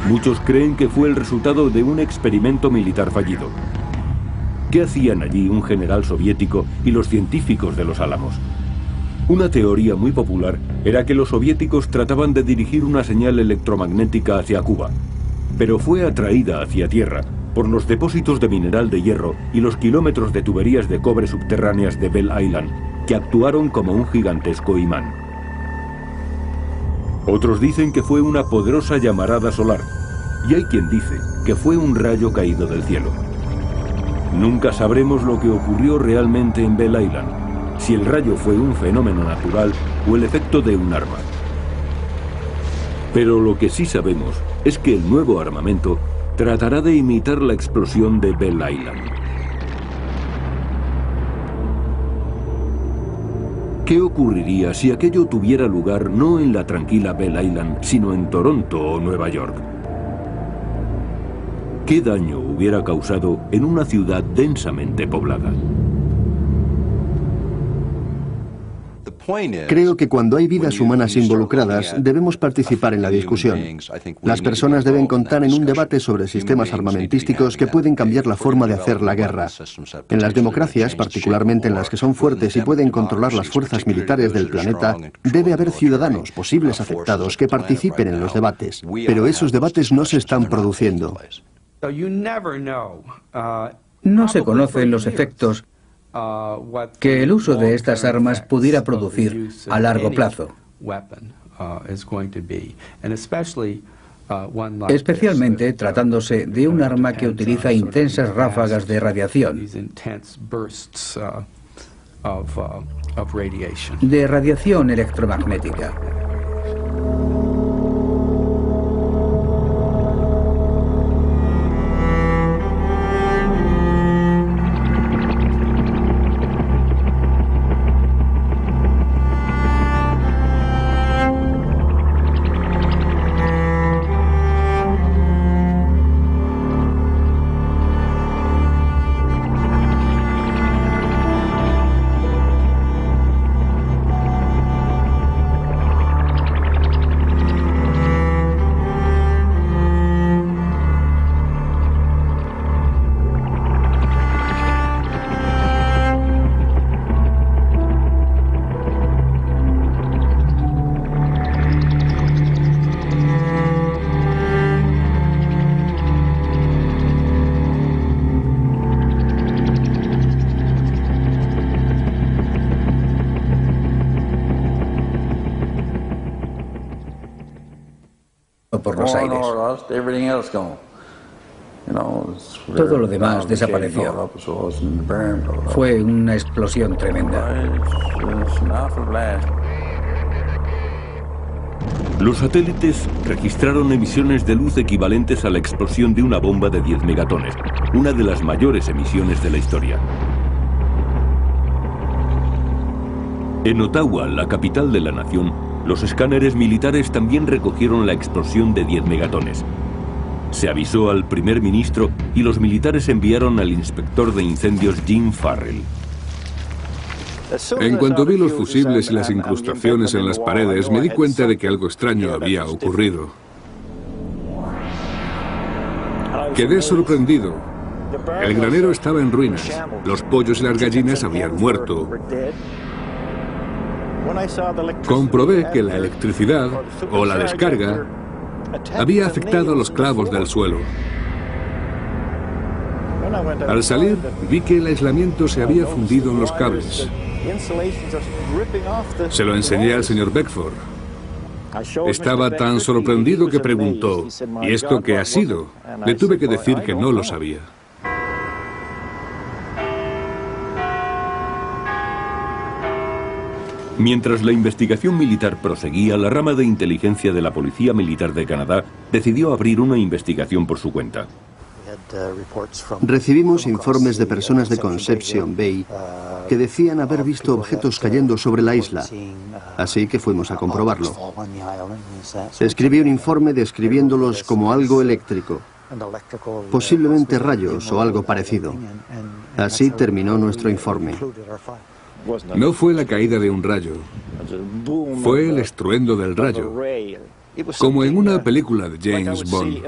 Muchos creen que fue el resultado de un experimento militar fallido. ¿Qué hacían allí un general soviético y los científicos de los Álamos? Una teoría muy popular era que los soviéticos trataban de dirigir una señal electromagnética hacia Cuba, pero fue atraída hacia tierra por los depósitos de mineral de hierro y los kilómetros de tuberías de cobre subterráneas de Bell Island, que actuaron como un gigantesco imán. Otros dicen que fue una poderosa llamarada solar, y hay quien dice que fue un rayo caído del cielo. Nunca sabremos lo que ocurrió realmente en Bell Island, si el rayo fue un fenómeno natural o el efecto de un arma. Pero lo que sí sabemos es que el nuevo armamento tratará de imitar la explosión de Bell Island. ¿Qué ocurriría si aquello tuviera lugar no en la tranquila Bell Island, sino en Toronto o Nueva York? ¿Qué daño hubiera causado en una ciudad densamente poblada? Creo que cuando hay vidas humanas involucradas, debemos participar en la discusión. Las personas deben contar en un debate sobre sistemas armamentísticos que pueden cambiar la forma de hacer la guerra. En las democracias, particularmente en las que son fuertes y pueden controlar las fuerzas militares del planeta, debe haber ciudadanos, posibles afectados, que participen en los debates. Pero esos debates no se están produciendo. No se conocen los efectos que el uso de estas armas pudiera producir a largo plazo, especialmente tratándose de un arma que utiliza intensas ráfagas de radiación electromagnética. Por los aires. Todo lo demás desapareció. Fue una explosión tremenda. Los satélites registraron emisiones de luz equivalentes a la explosión de una bomba de 10 megatones, una de las mayores emisiones de la historia. En Ottawa, la capital de la nación, los escáneres militares también recogieron la explosión de 10 megatones. Se avisó al primer ministro y los militares enviaron al inspector de incendios Jim Farrell. En cuanto vi los fusibles y las incrustaciones en las paredes, me di cuenta de que algo extraño había ocurrido. Quedé sorprendido. El granero estaba en ruinas. Los pollos y las gallinas habían muerto. Comprobé que la electricidad, o la descarga, había afectado los clavos del suelo. Al salir, vi que el aislamiento se había fundido en los cables. Se lo enseñé al señor Beckford. Estaba tan sorprendido que preguntó, ¿y esto qué ha sido? Le tuve que decir que no lo sabía. Mientras la investigación militar proseguía, la rama de inteligencia de la Policía Militar de Canadá decidió abrir una investigación por su cuenta. Recibimos informes de personas de Conception Bay que decían haber visto objetos cayendo sobre la isla, así que fuimos a comprobarlo. Escribí un informe describiéndolos como algo eléctrico, posiblemente rayos o algo parecido. Así terminó nuestro informe. No fue la caída de un rayo, fue el estruendo del rayo, como en una película de James Bond.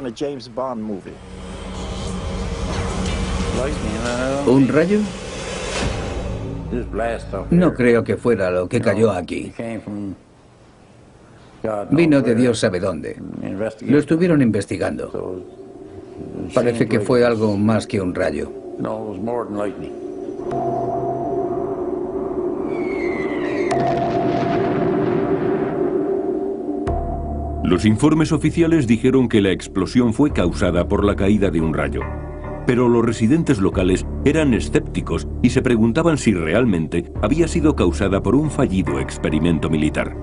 ¿Un rayo? No creo que fuera lo que cayó aquí. Vino de Dios sabe dónde. Lo estuvieron investigando. Parece que fue algo más que un rayo. Los informes oficiales dijeron que la explosión fue causada por la caída de un rayo. Pero los residentes locales eran escépticos y se preguntaban si realmente había sido causada por un fallido experimento militar.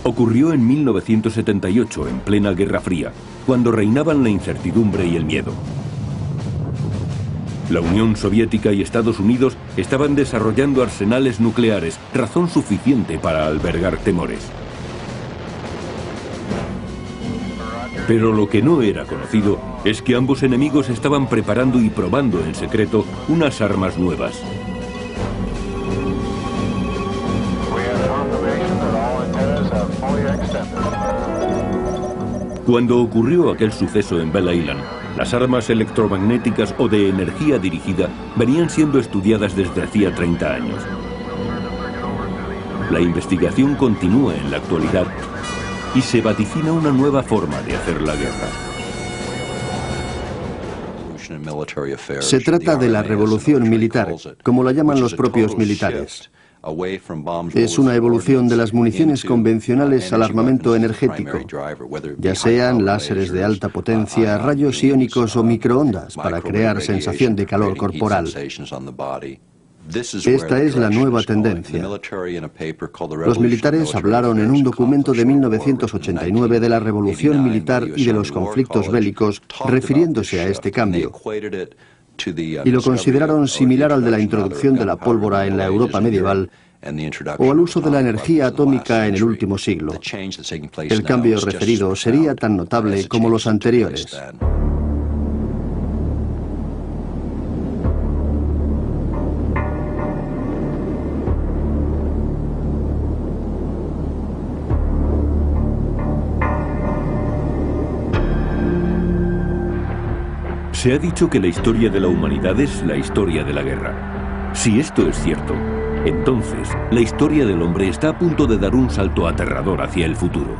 Ocurrió en 1978, en plena Guerra Fría, cuando reinaban la incertidumbre y el miedo. La Unión Soviética y Estados Unidos estaban desarrollando arsenales nucleares, razón suficiente para albergar temores. Pero lo que no era conocido es que ambos enemigos estaban preparando y probando en secreto unas armas nuevas. Cuando ocurrió aquel suceso en Belle Island, las armas electromagnéticas o de energía dirigida venían siendo estudiadas desde hacía 30 años. La investigación continúa en la actualidad y se vaticina una nueva forma de hacer la guerra. Se trata de la revolución militar, como la llaman los propios militares. Es una evolución de las municiones convencionales al armamento energético, ya sean láseres de alta potencia, rayos iónicos o microondas, para crear sensación de calor corporal. Esta es la nueva tendencia. Los militares hablaron en un documento de 1989 de la revolución militar y de los conflictos bélicos, refiriéndose a este cambio, y lo consideraron similar al de la introducción de la pólvora en la Europa medieval o al uso de la energía atómica en el último siglo. El cambio referido sería tan notable como los anteriores. Se ha dicho que la historia de la humanidad es la historia de la guerra. Si esto es cierto, entonces la historia del hombre está a punto de dar un salto aterrador hacia el futuro.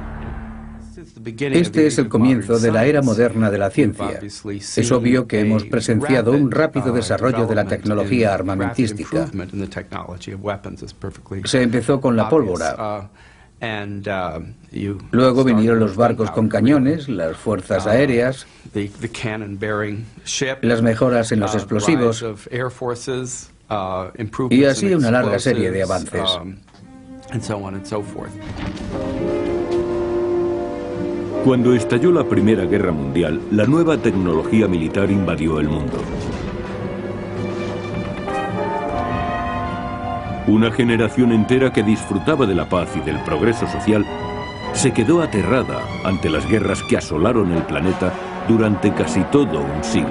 Este es el comienzo de la era moderna de la ciencia. Es obvio que hemos presenciado un rápido desarrollo de la tecnología armamentística. Se empezó con la pólvora. Luego vinieron los barcos con cañones, las fuerzas aéreas, las mejoras en los explosivos, y así una larga serie de avances. Cuando estalló la Primera Guerra Mundial, la nueva tecnología militar invadió el mundo. Una generación entera que disfrutaba de la paz y del progreso social se quedó aterrada ante las guerras que asolaron el planeta durante casi todo un siglo.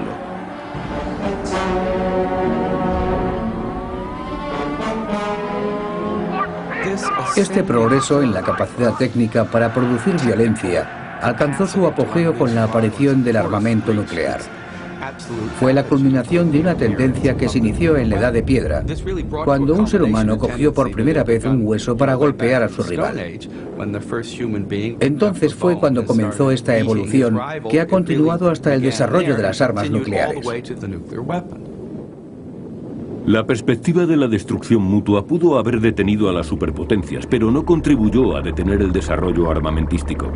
Este progreso en la capacidad técnica para producir violencia alcanzó su apogeo con la aparición del armamento nuclear. Fue la culminación de una tendencia que se inició en la Edad de Piedra, cuando un ser humano cogió por primera vez un hueso para golpear a su rival. Entonces fue cuando comenzó esta evolución que ha continuado hasta el desarrollo de las armas nucleares. La perspectiva de la destrucción mutua pudo haber detenido a las superpotencias, pero no contribuyó a detener el desarrollo armamentístico.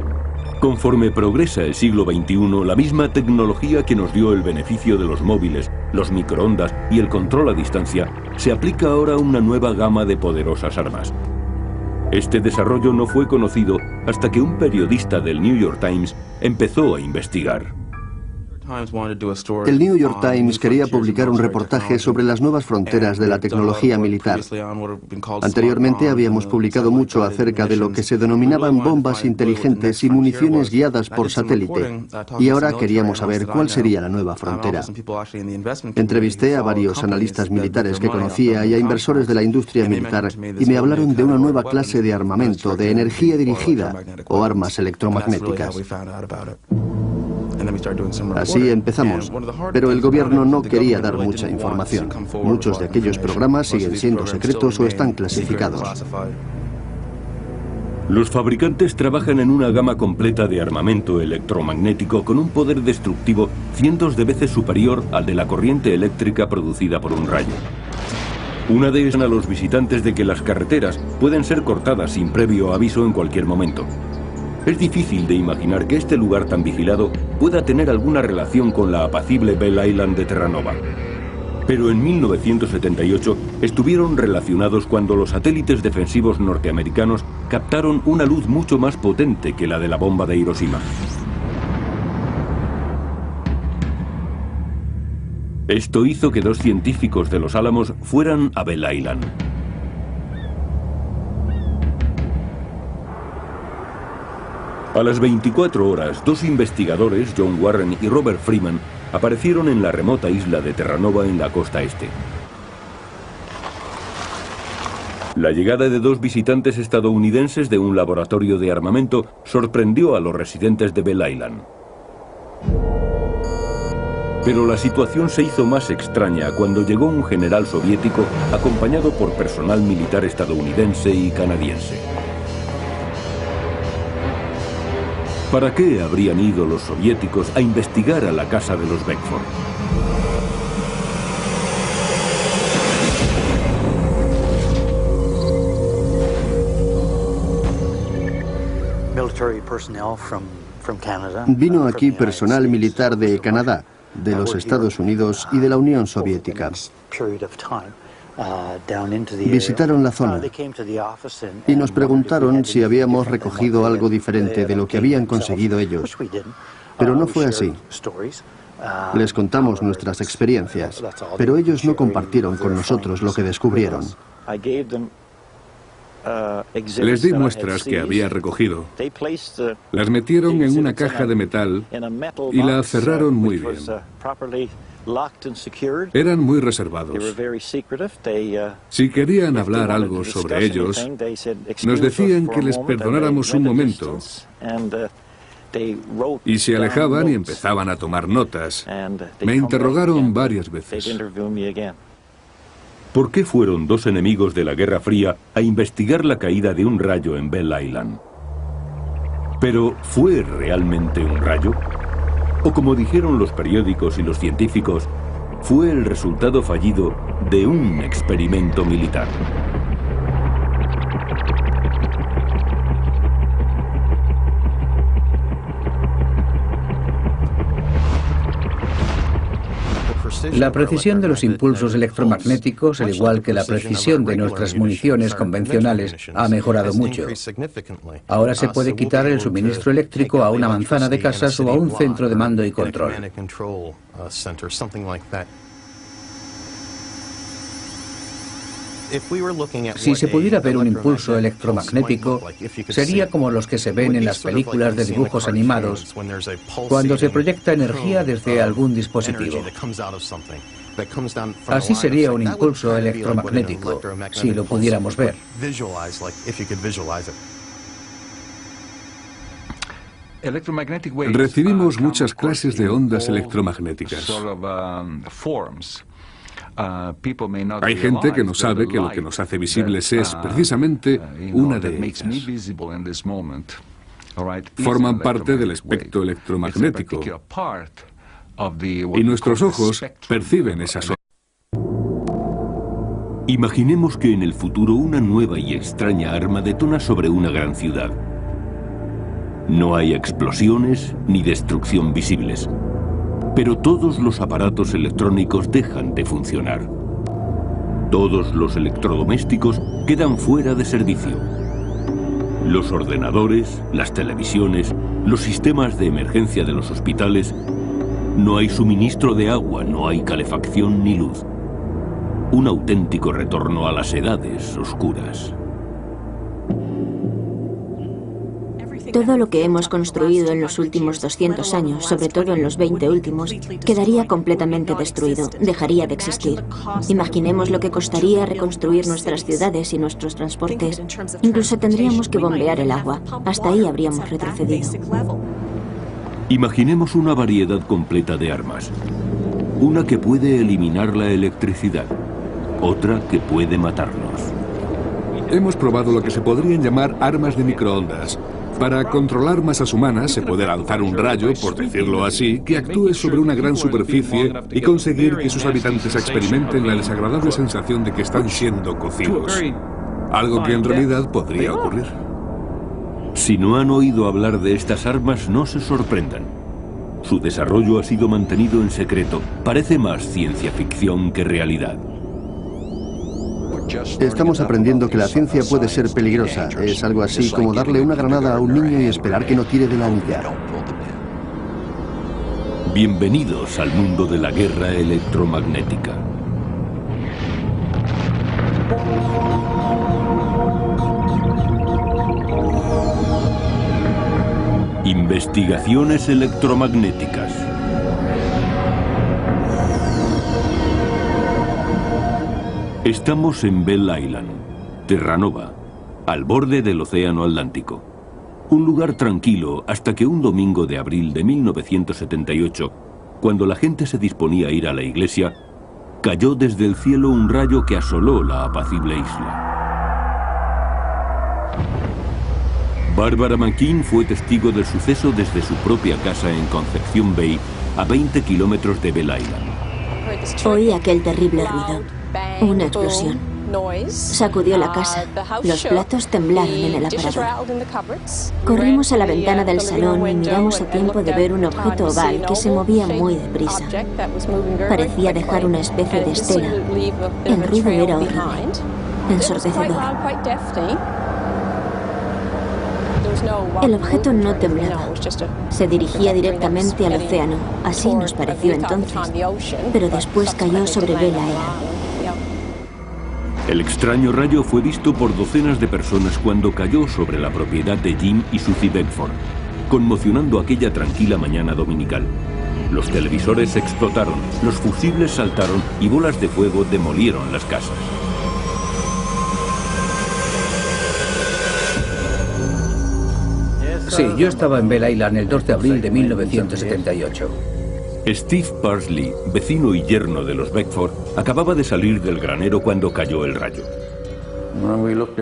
Conforme progresa el siglo XXI, la misma tecnología que nos dio el beneficio de los móviles, los microondas y el control a distancia, se aplica ahora a una nueva gama de poderosas armas. Este desarrollo no fue conocido hasta que un periodista del New York Times empezó a investigar. El New York Times quería publicar un reportaje sobre las nuevas fronteras de la tecnología militar. Anteriormente habíamos publicado mucho acerca de lo que se denominaban bombas inteligentes y municiones guiadas por satélite, y ahora queríamos saber cuál sería la nueva frontera. Entrevisté a varios analistas militares que conocía y a inversores de la industria militar y me hablaron de una nueva clase de armamento, de energía dirigida o armas electromagnéticas. Así empezamos, pero el gobierno no quería dar mucha información. Muchos de aquellos programas siguen siendo secretos o están clasificados. Los fabricantes trabajan en una gama completa de armamento electromagnético con un poder destructivo cientos de veces superior al de la corriente eléctrica producida por un rayo. Una de ellas a los visitantes de que las carreteras pueden ser cortadas sin previo aviso en cualquier momento. Es difícil de imaginar que este lugar tan vigilado pueda tener alguna relación con la apacible Belle Island de Terranova. Pero en 1978 estuvieron relacionados cuando los satélites defensivos norteamericanos captaron una luz mucho más potente que la de la bomba de Hiroshima. Esto hizo que dos científicos de Los Álamos fueran a Belle Island. A las 24 horas, dos investigadores, John Warren y Robert Freeman, aparecieron en la remota isla de Terranova en la costa este. La llegada de 2 visitantes estadounidenses de un laboratorio de armamento sorprendió a los residentes de Bell Island. Pero la situación se hizo más extraña cuando llegó un general soviético acompañado por personal militar estadounidense y canadiense. ¿Para qué habrían ido los soviéticos a investigar a la casa de los Beckford? Vino aquí personal militar de Canadá, de los Estados Unidos y de la Unión Soviética. Visitaron la zona y nos preguntaron si habíamos recogido algo diferente de lo que habían conseguido ellos. Pero no fue así. Les contamos nuestras experiencias, pero ellos no compartieron con nosotros lo que descubrieron. Les di muestras que había recogido. Las metieron en una caja de metal y la cerraron muy bien. Eran muy reservados. Si querían hablar algo sobre ellos, nos decían que les perdonáramos un momento. Y se alejaban y empezaban a tomar notas. Me interrogaron varias veces. ¿Por qué fueron 2 enemigos de la Guerra Fría a investigar la caída de un rayo en Bell Island? ¿Pero fue realmente un rayo? O como dijeron los periódicos y los científicos, fue el resultado fallido de un experimento militar. La precisión de los impulsos electromagnéticos, al igual que la precisión de nuestras municiones convencionales, ha mejorado mucho. Ahora se puede quitar el suministro eléctrico a una manzana de casas o a un centro de mando y control. Si se pudiera ver un impulso electromagnético, sería como los que se ven en las películas de dibujos animados, cuando se proyecta energía desde algún dispositivo. Así sería un impulso electromagnético, si lo pudiéramos ver. Recibimos muchas clases de ondas electromagnéticas. Hay gente que no sabe que lo que nos hace visibles es precisamente una de ellas. Forman parte del espectro electromagnético y nuestros ojos perciben esas ondas. Imaginemos que en el futuro una nueva y extraña arma detona sobre una gran ciudad. No hay explosiones ni destrucción visibles. Pero todos los aparatos electrónicos dejan de funcionar. Todos los electrodomésticos quedan fuera de servicio. Los ordenadores, las televisiones, los sistemas de emergencia de los hospitales. No hay suministro de agua, no hay calefacción ni luz. Un auténtico retorno a las edades oscuras. Todo lo que hemos construido en los últimos 200 años, sobre todo en los 20 últimos, quedaría completamente destruido, dejaría de existir. Imaginemos lo que costaría reconstruir nuestras ciudades y nuestros transportes. Incluso tendríamos que bombear el agua. Hasta ahí habríamos retrocedido. Imaginemos una variedad completa de armas. Una que puede eliminar la electricidad, otra que puede matarnos. Hemos probado lo que se podrían llamar armas de microondas. Para controlar masas humanas se puede lanzar un rayo, por decirlo así, que actúe sobre una gran superficie y conseguir que sus habitantes experimenten la desagradable sensación de que están siendo cocidos. Algo que en realidad podría ocurrir. Si no han oído hablar de estas armas, no se sorprendan. Su desarrollo ha sido mantenido en secreto. Parece más ciencia ficción que realidad. Estamos aprendiendo que la ciencia puede ser peligrosa. Es algo así como darle una granada a un niño y esperar que no tire de la anilla. Bienvenidos al mundo de la guerra electromagnética. Investigaciones electromagnéticas. Estamos en Bell Island. Terranova, al borde del Océano Atlántico. Un lugar tranquilo hasta que un domingo de abril de 1978, cuando la gente se disponía a ir a la iglesia, cayó desde el cielo un rayo que asoló la apacible isla. Barbara McKean fue testigo del suceso desde su propia casa en Concepción Bay, a 20 kilómetros de Bell Island. Oí aquel terrible ruido, una explosión. Sacudió la casa, los platos temblaron en el aparador. Corrimos a la ventana del salón y miramos a tiempo de ver un objeto oval que se movía muy deprisa. Parecía dejar una especie de estela. El ruido era horrible, ensordecedor. El objeto no temblaba. Se dirigía directamente al océano, así nos pareció entonces, pero después cayó sobre Bell Island. El extraño rayo fue visto por docenas de personas cuando cayó sobre la propiedad de Jim y Suzy Beckford, conmocionando aquella tranquila mañana dominical. Los televisores explotaron, los fusibles saltaron y bolas de fuego demolieron las casas. Sí, yo estaba en Bell Island el 2 de abril de 1978. Steve Parsley, vecino y yerno de los Beckford, acababa de salir del granero cuando cayó el rayo.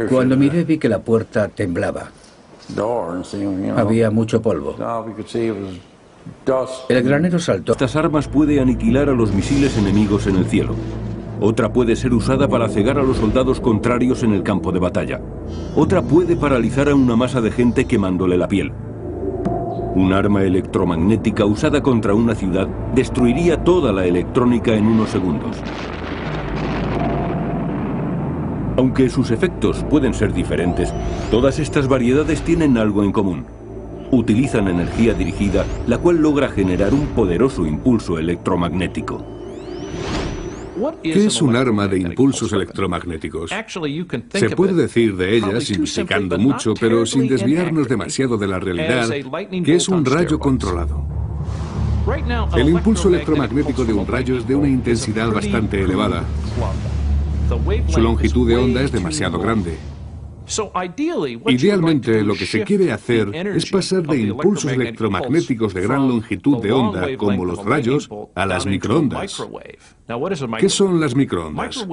Cuando miré vi que la puerta temblaba. Había mucho polvo. El granero saltó. Estas armas pueden aniquilar a los misiles enemigos en el cielo. Otra puede ser usada para cegar a los soldados contrarios en el campo de batalla. Otra puede paralizar a una masa de gente quemándole la piel. Un arma electromagnética usada contra una ciudad destruiría toda la electrónica en unos segundos. Aunque sus efectos pueden ser diferentes, todas estas variedades tienen algo en común. Utilizan energía dirigida, la cual logra generar un poderoso impulso electromagnético. ¿Qué es un arma de impulsos electromagnéticos? Se puede decir de ella, simplificando mucho, pero sin desviarnos demasiado de la realidad, que es un rayo controlado. El impulso electromagnético de un rayo es de una intensidad bastante elevada. Su longitud de onda es demasiado grande. Idealmente, lo que se quiere hacer es pasar de impulsos electromagnéticos de gran longitud de onda, como los rayos, a las microondas. ¿Qué son las microondas?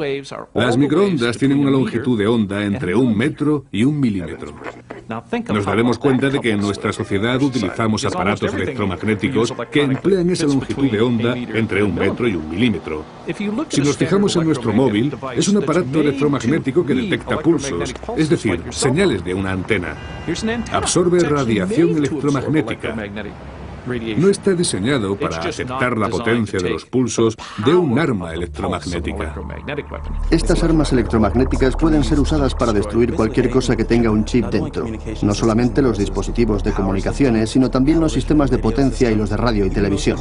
Las microondas tienen una longitud de onda entre 1 metro y 1 milímetro. Nos daremos cuenta de que en nuestra sociedad utilizamos aparatos electromagnéticos que emplean esa longitud de onda entre 1 metro y 1 milímetro. Si nos fijamos en nuestro móvil, es un aparato electromagnético que detecta pulsos, es decir, señales de una antena. Absorbe radiación electromagnética. No está diseñado para aceptar la potencia de los pulsos de un arma electromagnética. Estas armas electromagnéticas pueden ser usadas para destruir cualquier cosa que tenga un chip dentro. No solamente los dispositivos de comunicaciones, sino también los sistemas de potencia y los de radio y televisión.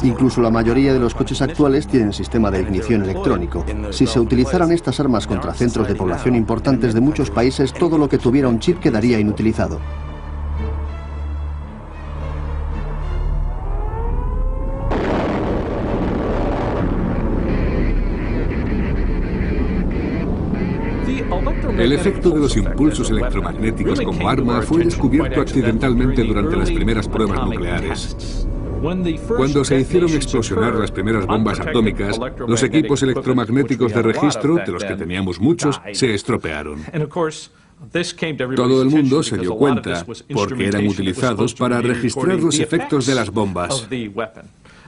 Incluso la mayoría de los coches actuales tienen sistema de ignición electrónico. Si se utilizaran estas armas contra centros de población importantes de muchos países, todo lo que tuviera un chip quedaría inutilizado. El efecto de los impulsos electromagnéticos como arma fue descubierto accidentalmente durante las primeras pruebas nucleares. Cuando se hicieron explosionar las primeras bombas atómicas, los equipos electromagnéticos de registro, de los que teníamos muchos, se estropearon. Todo el mundo se dio cuenta, porque eran utilizados para registrar los efectos de las bombas.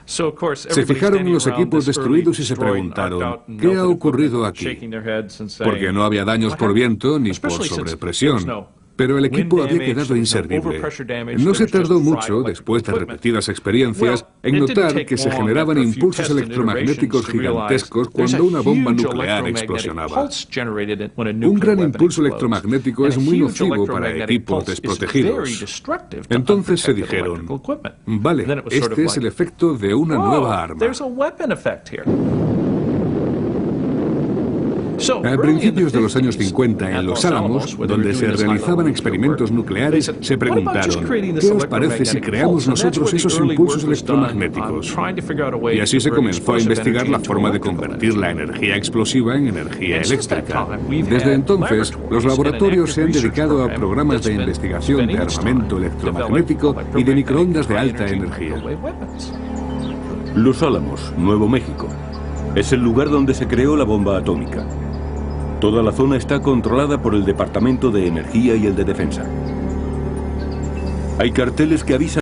Se fijaron en los equipos destruidos y se preguntaron, ¿qué ha ocurrido aquí? Porque no había daños por viento ni por sobrepresión. Pero el equipo había quedado inservible. No se tardó mucho, después de repetidas experiencias, en notar que se generaban impulsos electromagnéticos gigantescos cuando una bomba nuclear explosionaba. Un gran impulso electromagnético es muy nocivo para equipos desprotegidos. Entonces se dijeron, vale, este es el efecto de una nueva arma. A principios de los años 50, en Los Álamos, donde se realizaban experimentos nucleares, se preguntaron, ¿qué os parece si creamos nosotros esos impulsos electromagnéticos? Y así se comenzó a investigar la forma de convertir la energía explosiva en energía eléctrica. Desde entonces, los laboratorios se han dedicado a programas de investigación de armamento electromagnético y de microondas de alta energía. Los Álamos, Nuevo México. Es el lugar donde se creó la bomba atómica. Toda la zona está controlada por el Departamento de Energía y el de Defensa. Hay carteles que avisan